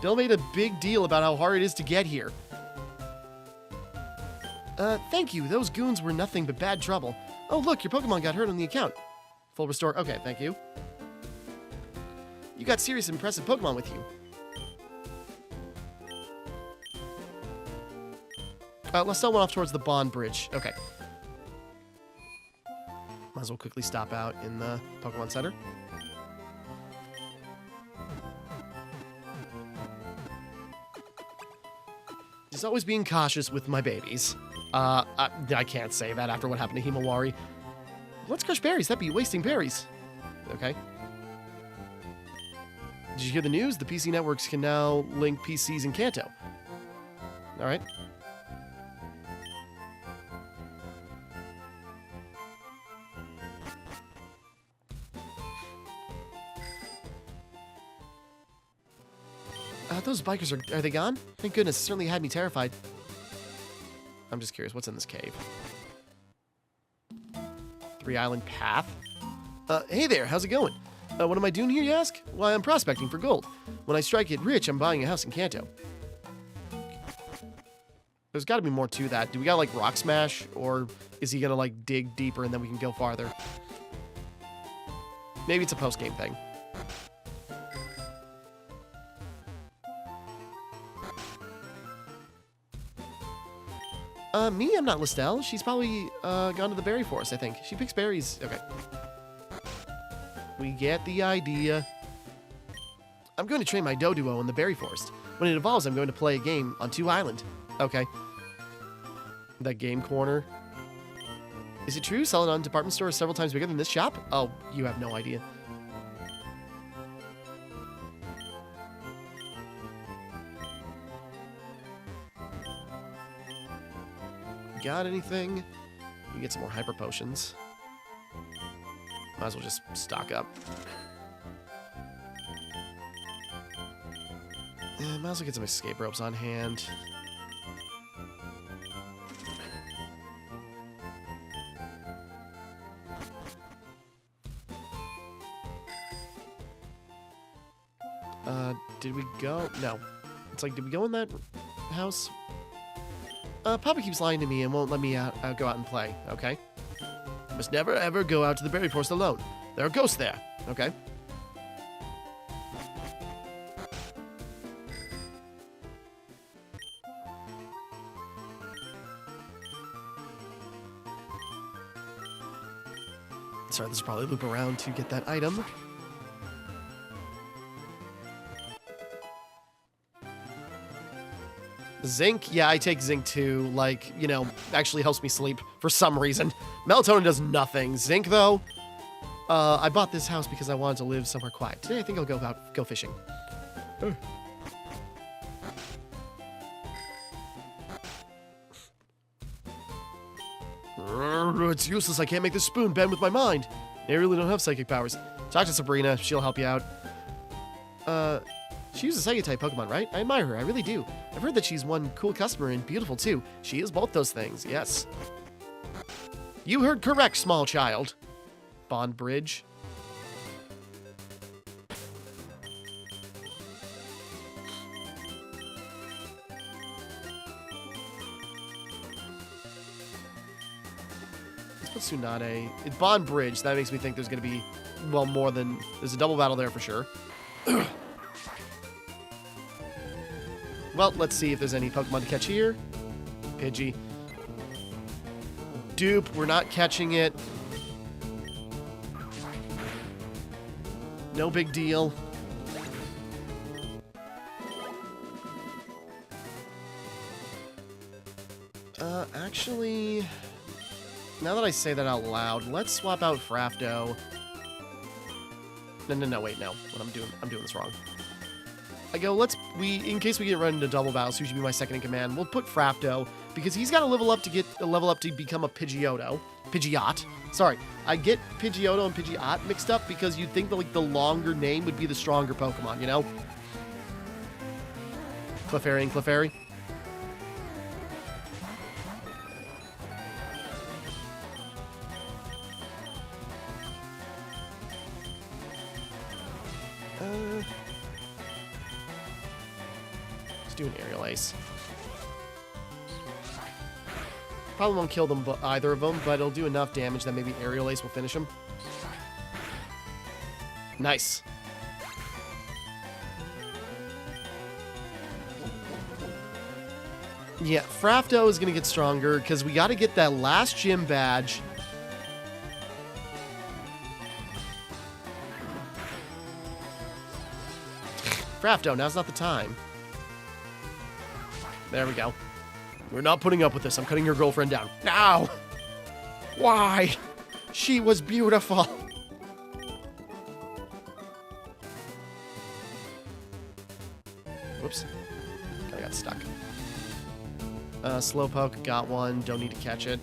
Bill made a big deal about how hard it is to get here. Thank you. Those goons were nothing but bad trouble. Oh, look, your Pokemon got hurt on the account. Full restore. Okay, thank you. You got serious impressive Pokemon with you. Let's sell one off towards the Bond Bridge. Okay. Might as well quickly stop out in the Pokemon Center. Just always being cautious with my babies. I can't say that after what happened to Himawari. Let's crush berries. That'd be wasting berries. Okay. Did you hear the news? The PC networks can now link PCs in Kanto. All right. Those bikers are they gone? Thank goodness, it certainly had me terrified. I'm just curious, what's in this cave? 3 Island Path? Hey there, how's it going? What am I doing here, you ask? Why, I'm prospecting for gold. When I strike it rich, I'm buying a house in Kanto. There's gotta be more to that. Do we gotta, like, rock smash? Or is he gonna, like, dig deeper and then we can go farther? Maybe it's a post-game thing. Me? I'm not Listel. She's probably, gone to the berry forest, I think. She picks berries. Okay. We get the idea. I'm going to train my Doduo in the berry forest. When it evolves, I'm going to play a game on 2 Island. Okay. That game corner. Is it true? Sell it on department stores several times bigger than this shop? Oh, you have no idea. Got anything? You get some more hyper potions. Might as well just stock up. Might as well get some escape ropes on hand. Did we go? No. It's like, did we go in that house? Papa keeps lying to me and won't let me go out and play, okay? You must never, ever go out to the berry forest alone. There are ghosts there, okay? Sorry, this will probably loop around to get that item. Zinc? Yeah, I take zinc too. Like, you know, actually helps me sleep for some reason. Melatonin does nothing. Zinc, though, I bought this house because I wanted to live somewhere quiet. Today, I think I'll go fishing. It's useless. I can't make this spoon bend with my mind. I really don't have psychic powers. Talk to Sabrina. She'll help you out. She uses Psychic-type Pokemon, right? I admire her, I really do. I've heard that she's one cool customer and beautiful, too. She is both those things, yes. You heard correct, small child. Bond Bridge. Let's put Tsunade. Bond Bridge, that makes me think there's going to be, well, more than... There's a double battle there for sure. Well, let's see if there's any Pokemon to catch here. Pidgey. Dupe, we're not catching it. No big deal. Actually, now that I say that out loud, let's swap out Frafdo. No, wait, no. I'm doing this wrong. I go, in case we get run into double battles, who should be my second in command, we'll put Frafdo, because he's got to level up to become a Pidgeot. Sorry, I get Pidgeotto and Pidgeot mixed up because you'd think that, like, the longer name would be the stronger Pokemon, you know? Clefairy and Clefairy. Let's do an aerial ace. Probably won't kill them, either of them, but it'll do enough damage that maybe aerial ace will finish him. Nice. Yeah, Frafto is going to get stronger because we got to get that last gym badge. Frafto, now's not the time. There we go. We're not putting up with this. I'm cutting your girlfriend down. Now! Why? She was beautiful. Whoops. I got stuck. Slowpoke, got one. Don't need to catch it.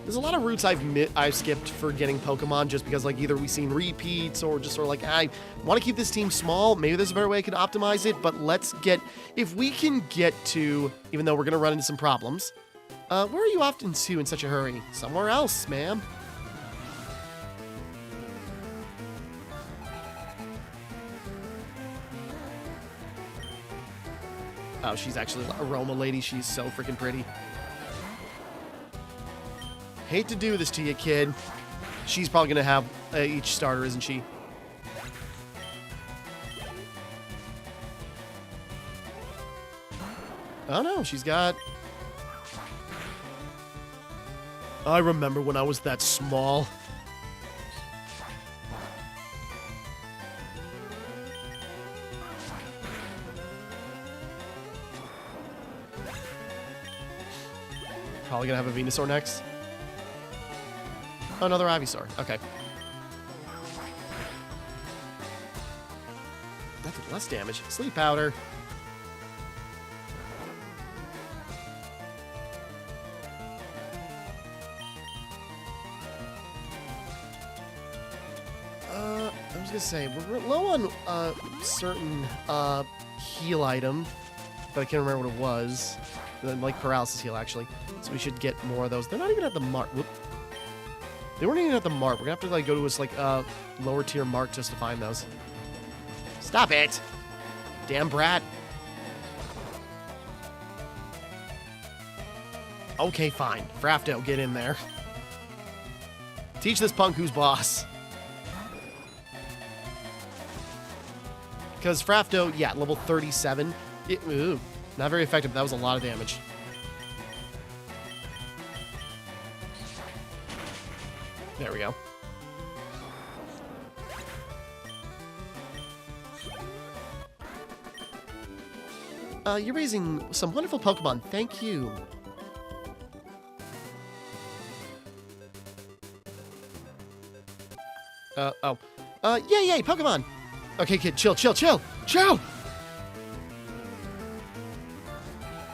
There's a lot of routes I've skipped for getting Pokemon just because, like, either we've seen repeats or just sort of like, I want to keep this team small. Maybe there's a better way I can optimize it, but let's get... If we can get to... Even though we're going to run into some problems. Where are you off to in such a hurry? Somewhere else, ma'am. Oh, she's actually a Roma lady. She's so freaking pretty. Hate to do this to you, kid. She's probably going to have each starter, isn't she? Oh, no. She's got... I remember when I was that small. Probably going to have a Venusaur next. Oh, another Ivysaur. Okay. That did less damage. Sleep Powder. I was gonna say, we're low on a certain heal item, but I can't remember what it was. Like paralysis heal, actually. So we should get more of those. They're not even at the mark. Whoop. They weren't even at the mark. We're gonna have to like go to this like lower tier mark just to find those. Stop it! Damn brat. Okay, fine. Frafto, get in there. Teach this punk who's boss. Because Frafto, yeah, level 37. Ooh, not very effective. That was a lot of damage. There we go. You're raising some wonderful Pokemon. Thank you. Yay, Pokemon! Okay, kid, chill.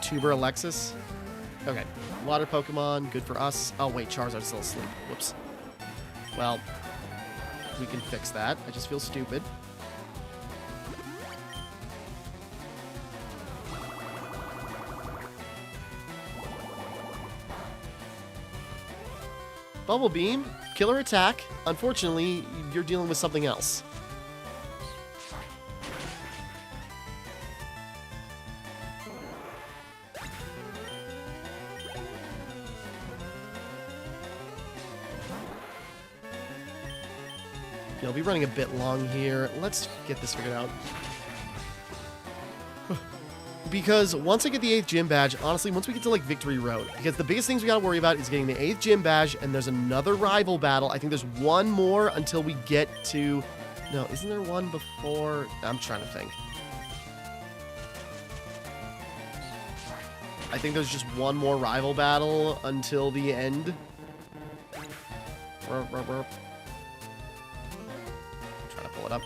Tuber Alexis. Okay, water Pokemon, good for us. Oh, wait, Charizard's still asleep. Whoops. Well, we can fix that. I just feel stupid. Bubble Beam, killer attack. Unfortunately, you're dealing with something else. I'll be running a bit long here. Let's get this figured out. Because once I get the 8th gym badge, honestly, once we get to, like, Victory Road, because the biggest things we gotta worry about is getting the 8th gym badge, and there's another rival battle. I think there's one more until we get to... No, isn't there one before? I'm trying to think. I think there's just one more rival battle until the end. Trying to pull it up.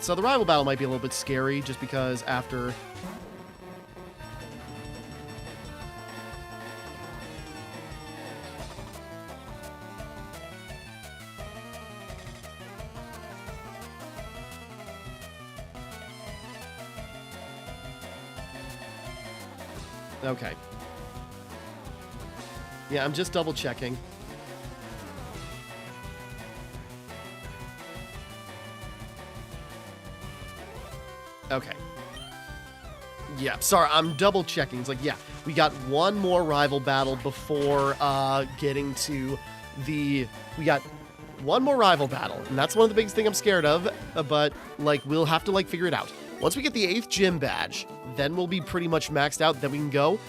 So the rival battle might be a little bit scary, just because after... Okay. Yeah, I'm just double checking. Okay. Yeah, sorry, I'm double checking. It's like, yeah, we got one more rival battle before getting to the... We got one more rival battle, and that's one of the biggest things I'm scared of, but, like, we'll have to, like, figure it out. Once we get the 8th gym badge, then we'll be pretty much maxed out, then we can go.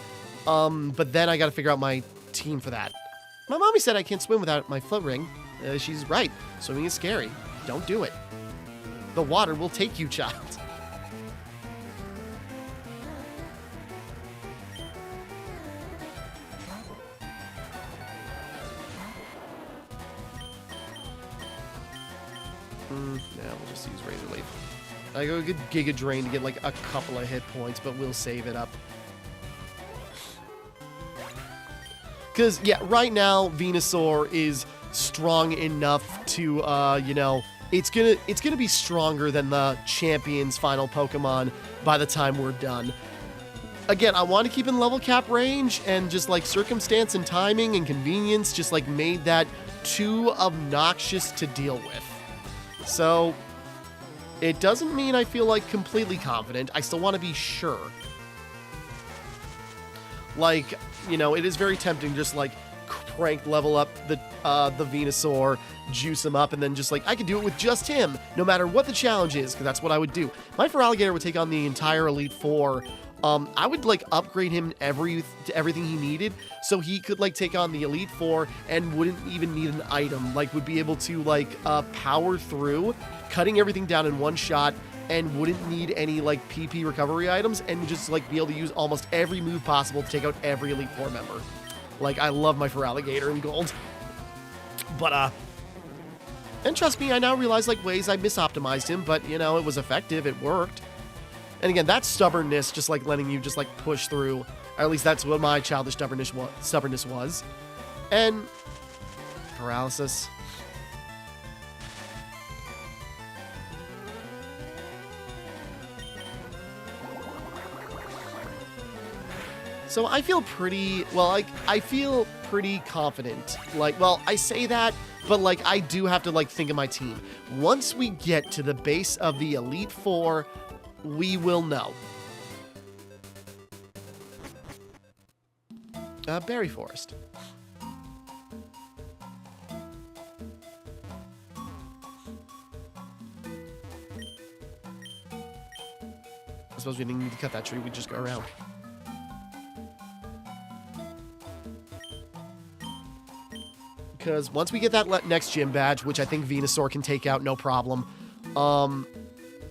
But then I gotta figure out my team for that. My mommy said I can't swim without my float ring. She's right. Swimming is scary. Don't do it. The water will take you, child. Yeah, we'll just use Razor Leaf. I go a good Giga Drain to get like a couple of hit points, but we'll save it up. Because, yeah, right now, Venusaur is strong enough to, you know, it's gonna be stronger than the champion's final Pokemon by the time we're done. Again, I want to keep in level cap range, and just, like, circumstance and timing and convenience just, like, made that too obnoxious to deal with. So, it doesn't mean I feel, like, completely confident. I still want to be sure. Like, you know, it is very tempting to just, like, crank level up the Venusaur, juice him up, and then just, like, I could do it with just him, no matter what the challenge is, because that's what I would do. My Feraligatr would take on the entire Elite Four. I would, like, upgrade him to everything he needed, so he could, like, take on the Elite Four and wouldn't even need an item. Like, would be able to, like, power through, cutting everything down in one shot, and wouldn't need any, like, PP recovery items, and would just, like, be able to use almost every move possible to take out every Elite Four member. Like, I love my Feraligatr in gold. But, and trust me, I now realize, like, ways I misoptimized him, but, you know, it was effective, it worked. And again, that's stubbornness, just, like, letting you just, like, push through. Or at least that's what my childish stubbornness was. And paralysis. So I feel pretty, well, like, I feel pretty confident. Like, well, I say that, but, like, I do have to, like, think of my team. Once we get to the base of the Elite Four, we will know. Berry Forest. I suppose we didn't need to cut that tree, we just go around. Because once we get that next gym badge, which I think Venusaur can take out no problem,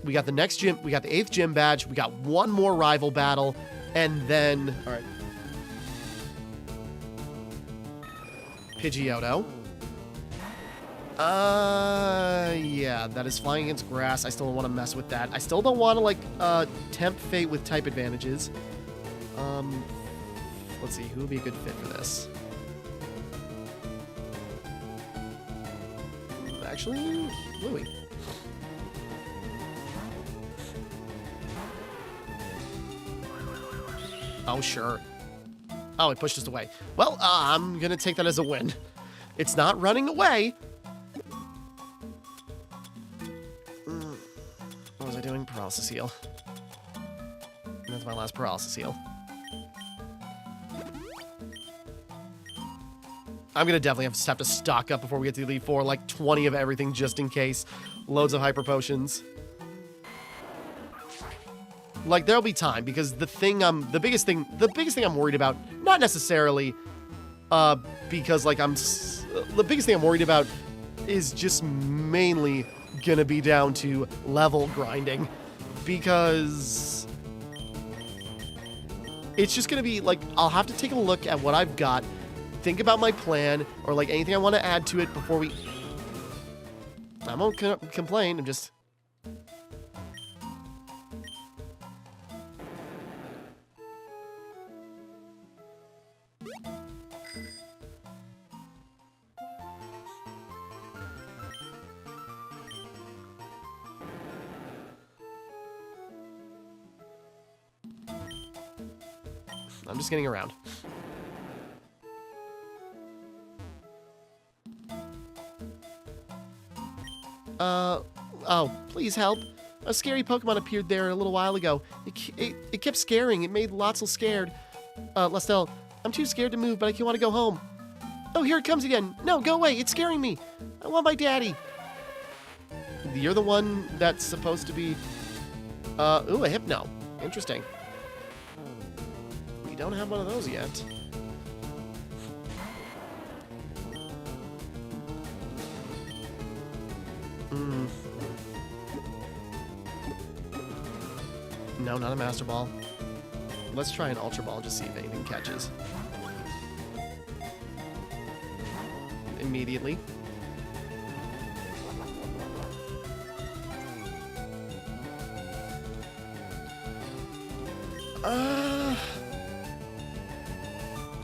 we got the next gym, we got the 8th gym badge, we got one more rival battle, and then, all right, Pidgeotto. Yeah, that is flying against grass. I still don't want to mess with that. I still don't want to, like, tempt fate with type advantages. Let's see, who would be a good fit for this? Actually, Louie. Oh, sure. Oh, it pushed us away. Well, I'm gonna take that as a win. It's not running away. What was I doing? Paralysis heal. That's my last paralysis heal. I'm gonna definitely have to stock up before we get to the Elite Four, like 20 of everything just in case. Loads of hyper potions. Like, there'll be time, because the biggest thing I'm worried about, not necessarily, because, like, the biggest thing I'm worried about is just mainly gonna be down to level grinding, because it's just gonna be, like, I'll have to take a look at what I've got, think about my plan, or, like, anything I want to add to it before we... I won't complain, I'm just... I'm just getting around. Oh, please help. A scary Pokemon appeared there a little while ago. It kept scaring. It made Lotzel scared. Lestel, I'm too scared to move, but I want to go home. Oh, here it comes again. No, go away. It's scaring me. I want my daddy. You're the one that's supposed to be... ooh, a Hypno. Interesting. We don't have one of those yet. No, not a Master Ball. Let's try an Ultra Ball, just see if anything catches. Immediately.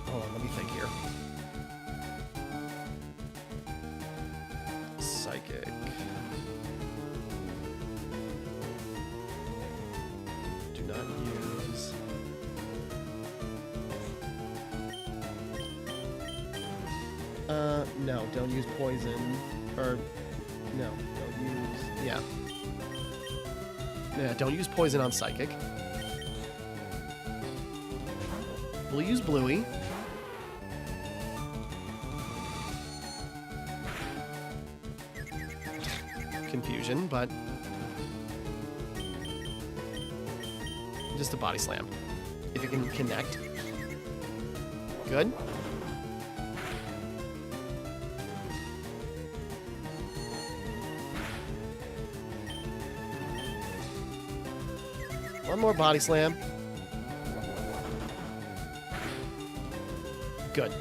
Hold on, let me think here. Psychic. Do not use. No, don't use poison. Or, no, don't use, yeah. Yeah, don't use poison on Psychic. We'll use Bluey. Confusion, but just a Body Slam. If it can connect. Good. One more Body Slam. Good.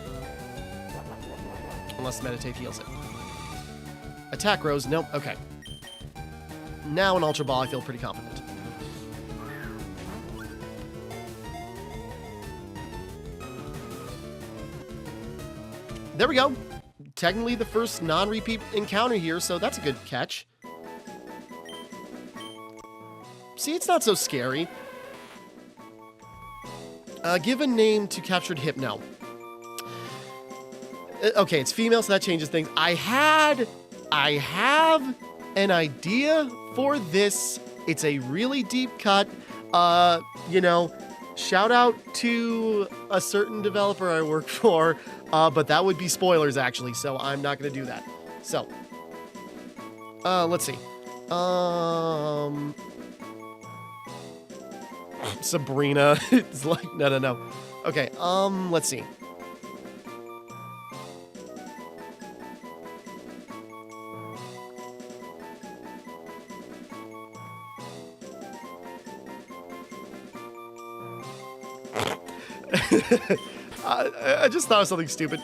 Unless Meditate heals it. Attack Rose. Nope. Okay. Now an Ultra Ball, I feel pretty confident. There we go. Technically the first non-repeat encounter here, so that's a good catch. See, it's not so scary. Give a name to captured Hypno. Okay, it's female, so that changes things. I have an idea for this. It's a really deep cut. You know, shout out to a certain developer I work for, but that would be spoilers actually, so I'm not gonna do that. So, let's see. Sabrina. It's like, no. Okay, let's see. I just thought of something stupid.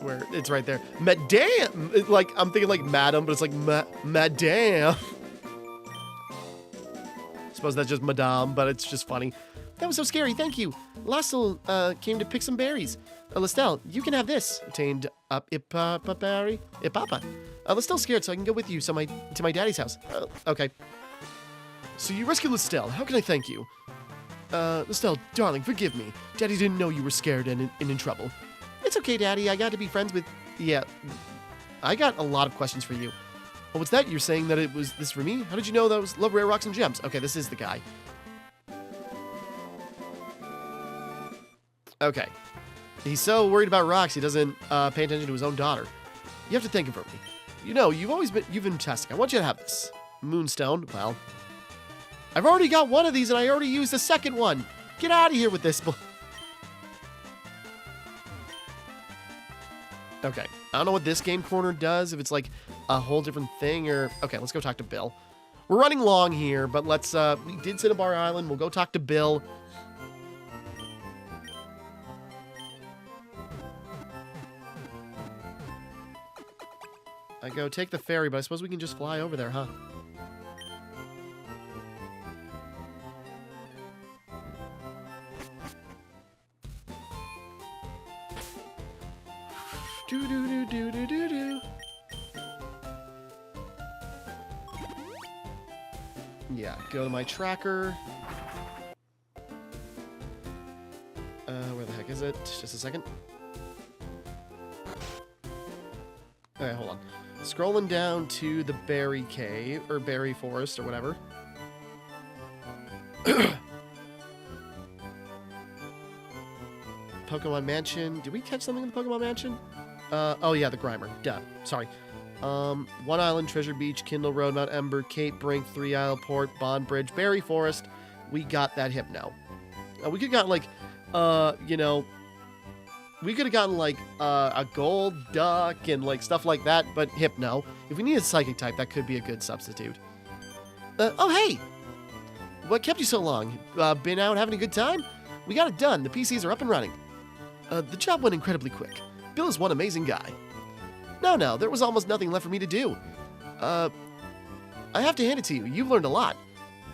Where it's right there. Madame! Like, I'm thinking like Madam, but it's like Madame. Suppose that's just Madame, but it's just funny. That was so scary, thank you. Lassel came to pick some berries. Lestel, you can have this. Obtained up Ipapa. Lestel's scared, so I can go with you to my daddy's house. Okay. So you rescued Lestel. How can I thank you? Lestel, darling, forgive me. Daddy didn't know you were scared and in trouble. It's okay, Daddy. I got to be friends with... Yeah. I got a lot of questions for you. Oh, what's that? You're saying that it was this for me? How did you know that was Love Rare Rocks and Gems? Okay, this is the guy. Okay. He's so worried about rocks, he doesn't pay attention to his own daughter. You have to thank him for me. You know, you've been testing. I want you to have this. Moonstone. Well, I've already got one of these, and I already used the second one. Get out of here with this. Okay. I don't know what this game corner does, if it's like a whole different thing or... Okay, let's go talk to Bill. We're running long here, but let's... we did Cinnabar Island. We'll go talk to Bill. I go take the ferry, but I suppose we can just fly over there, huh? Do. Yeah, go to my tracker. Where the heck is it? Just a second. All right, hold on. Scrolling down to the berry cave, or berry forest, or whatever. Pokemon Mansion. Did we catch something in the Pokemon Mansion? Oh yeah, the Grimer. Duh. Sorry. One Island, Treasure Beach, Kindle Road, Mount Ember, Cape Brink, Three Isle Port, Bond Bridge, Berry Forest. We got that Hypno. We could have gotten, like, we could have gotten, like, a gold duck and, like, stuff like that, but Hypno. If we need a Psychic type, that could be a good substitute. Oh, hey! What kept you so long? Been out having a good time? We got it done. The PCs are up and running. The job went incredibly quick. Bill is one amazing guy. No, there was almost nothing left for me to do. I have to hand it to you. You've learned a lot.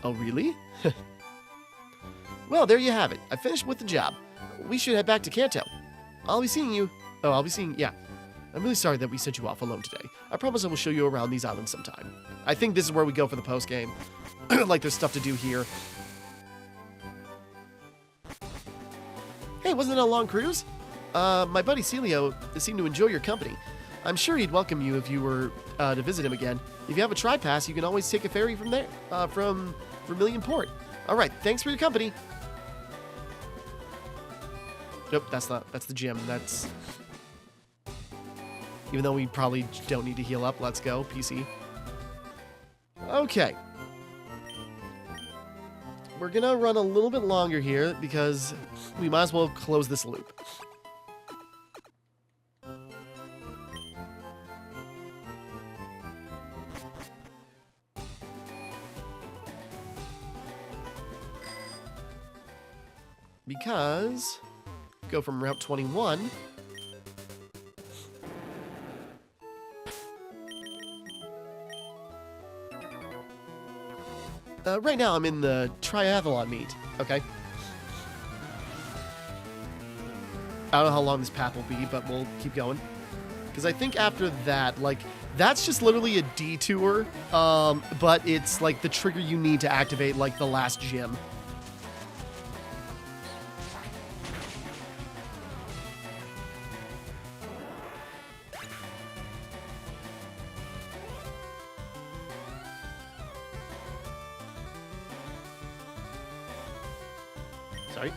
Oh, really? Well, there you have it. I finished with the job. We should head back to Kanto. I'll be seeing you. Yeah. I'm really sorry that we sent you off alone today. I promise I will show you around these islands sometime. I think this is where we go for the post-game. Like, there's stuff to do here. Hey, wasn't it a long cruise? My buddy Celio seemed to enjoy your company. I'm sure he'd welcome you if you were to visit him again. If you have a tri-pass, you can always take a ferry from there, from Vermilion Port. All right, thanks for your company. Nope, that's the gym. That's... Even though we probably don't need to heal up, let's go, PC. Okay. We're gonna run a little bit longer here because we might as well close this loop. Because go from Route 21. Right now I'm in the triathlon meet, okay? I don't know how long this path will be, but we'll keep going. Because I think after that, like, that's just literally a detour, but it's like the trigger you need to activate, like, the last gym. Sorry.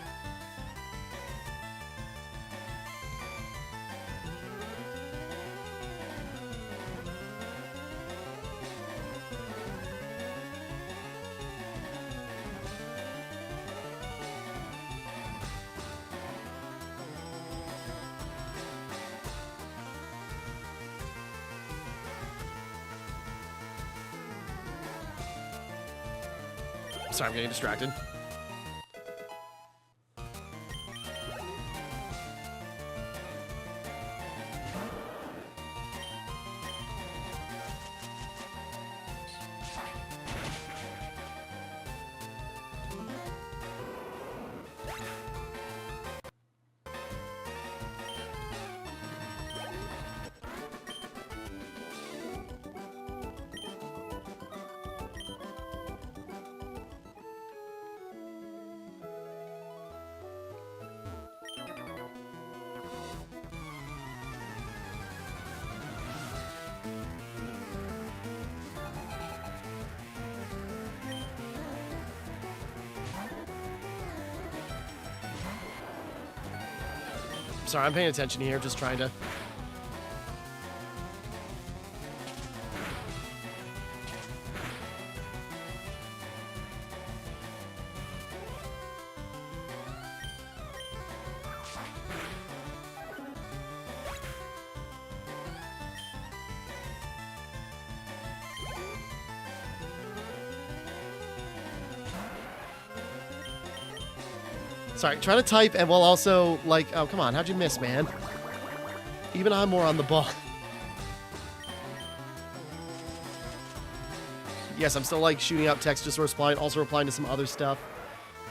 Sorry, I'm getting distracted. Sorry, I'm paying attention here, just trying to... Sorry, trying to type and while also, like, oh, come on, how'd you miss, man? Even I'm more on the ball. Yes, I'm still, like, shooting out text, just replying, also replying to some other stuff.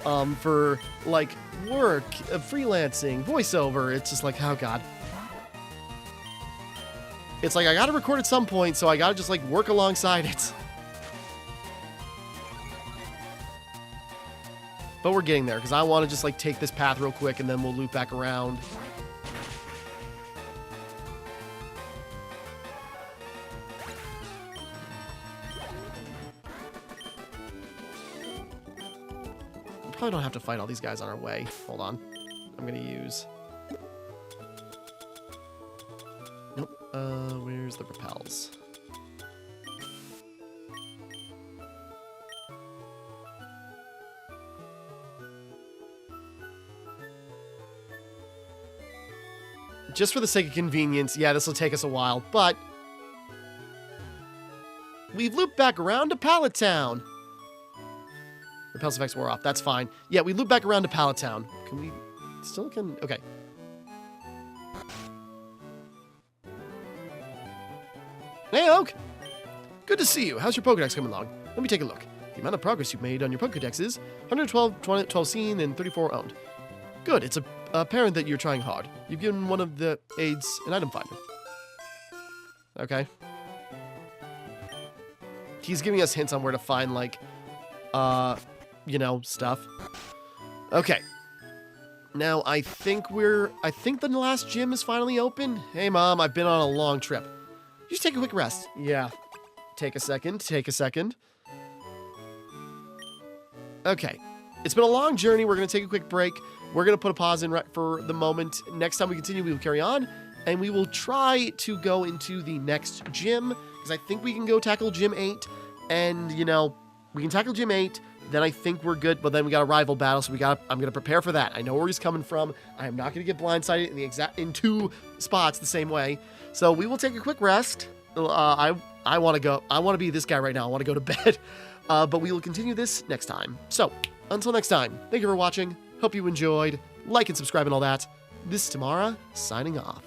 For, like, work, freelancing, voiceover. It's just like, oh, God. It's like, I gotta record at some point, so I gotta just, like, work alongside it. But we're getting there, because I want to just, like, take this path real quick, and then we'll loop back around. probably don't have to fight all these guys on our way. Hold on. I'm going to use... Nope. Where's the repels? Just for the sake of convenience, yeah, this will take us a while, but... We've looped back around to Pallet Town. Repels effects wore off. That's fine. Yeah, we loop back around to Pallet Town. Can we... Still can... Okay. Hey, Oak! Good to see you. How's your Pokedex coming along? Let me take a look. The amount of progress you've made on your Pokedex is 112, 12 seen, and 34 owned. Good. It's apparent that you're trying hard. You've given one of the aides an item finder. Okay. He's giving us hints on where to find, like, you know, stuff. Okay. Now, I think the last gym is finally open. Hey, Mom, I've been on a long trip. Just take a quick rest. Yeah. Take a second. Okay. It's been a long journey. We're going to take a quick break. We're going to put a pause in right for the moment. Next time we continue, we will carry on. And we will try to go into the next gym. Because I think we can go tackle Gym 8. And, you know, we can tackle Gym 8. Then I think we're good. But then we got a rival battle. So I'm going to prepare for that. I know where he's coming from. I am not going to get blindsided in two spots the same way. So we will take a quick rest. I want to go. I want to be this guy right now. I want to go to bed. But we will continue this next time. So, until next time, thank you for watching. Hope you enjoyed. Like and subscribe and all that. This is Timmara, signing off.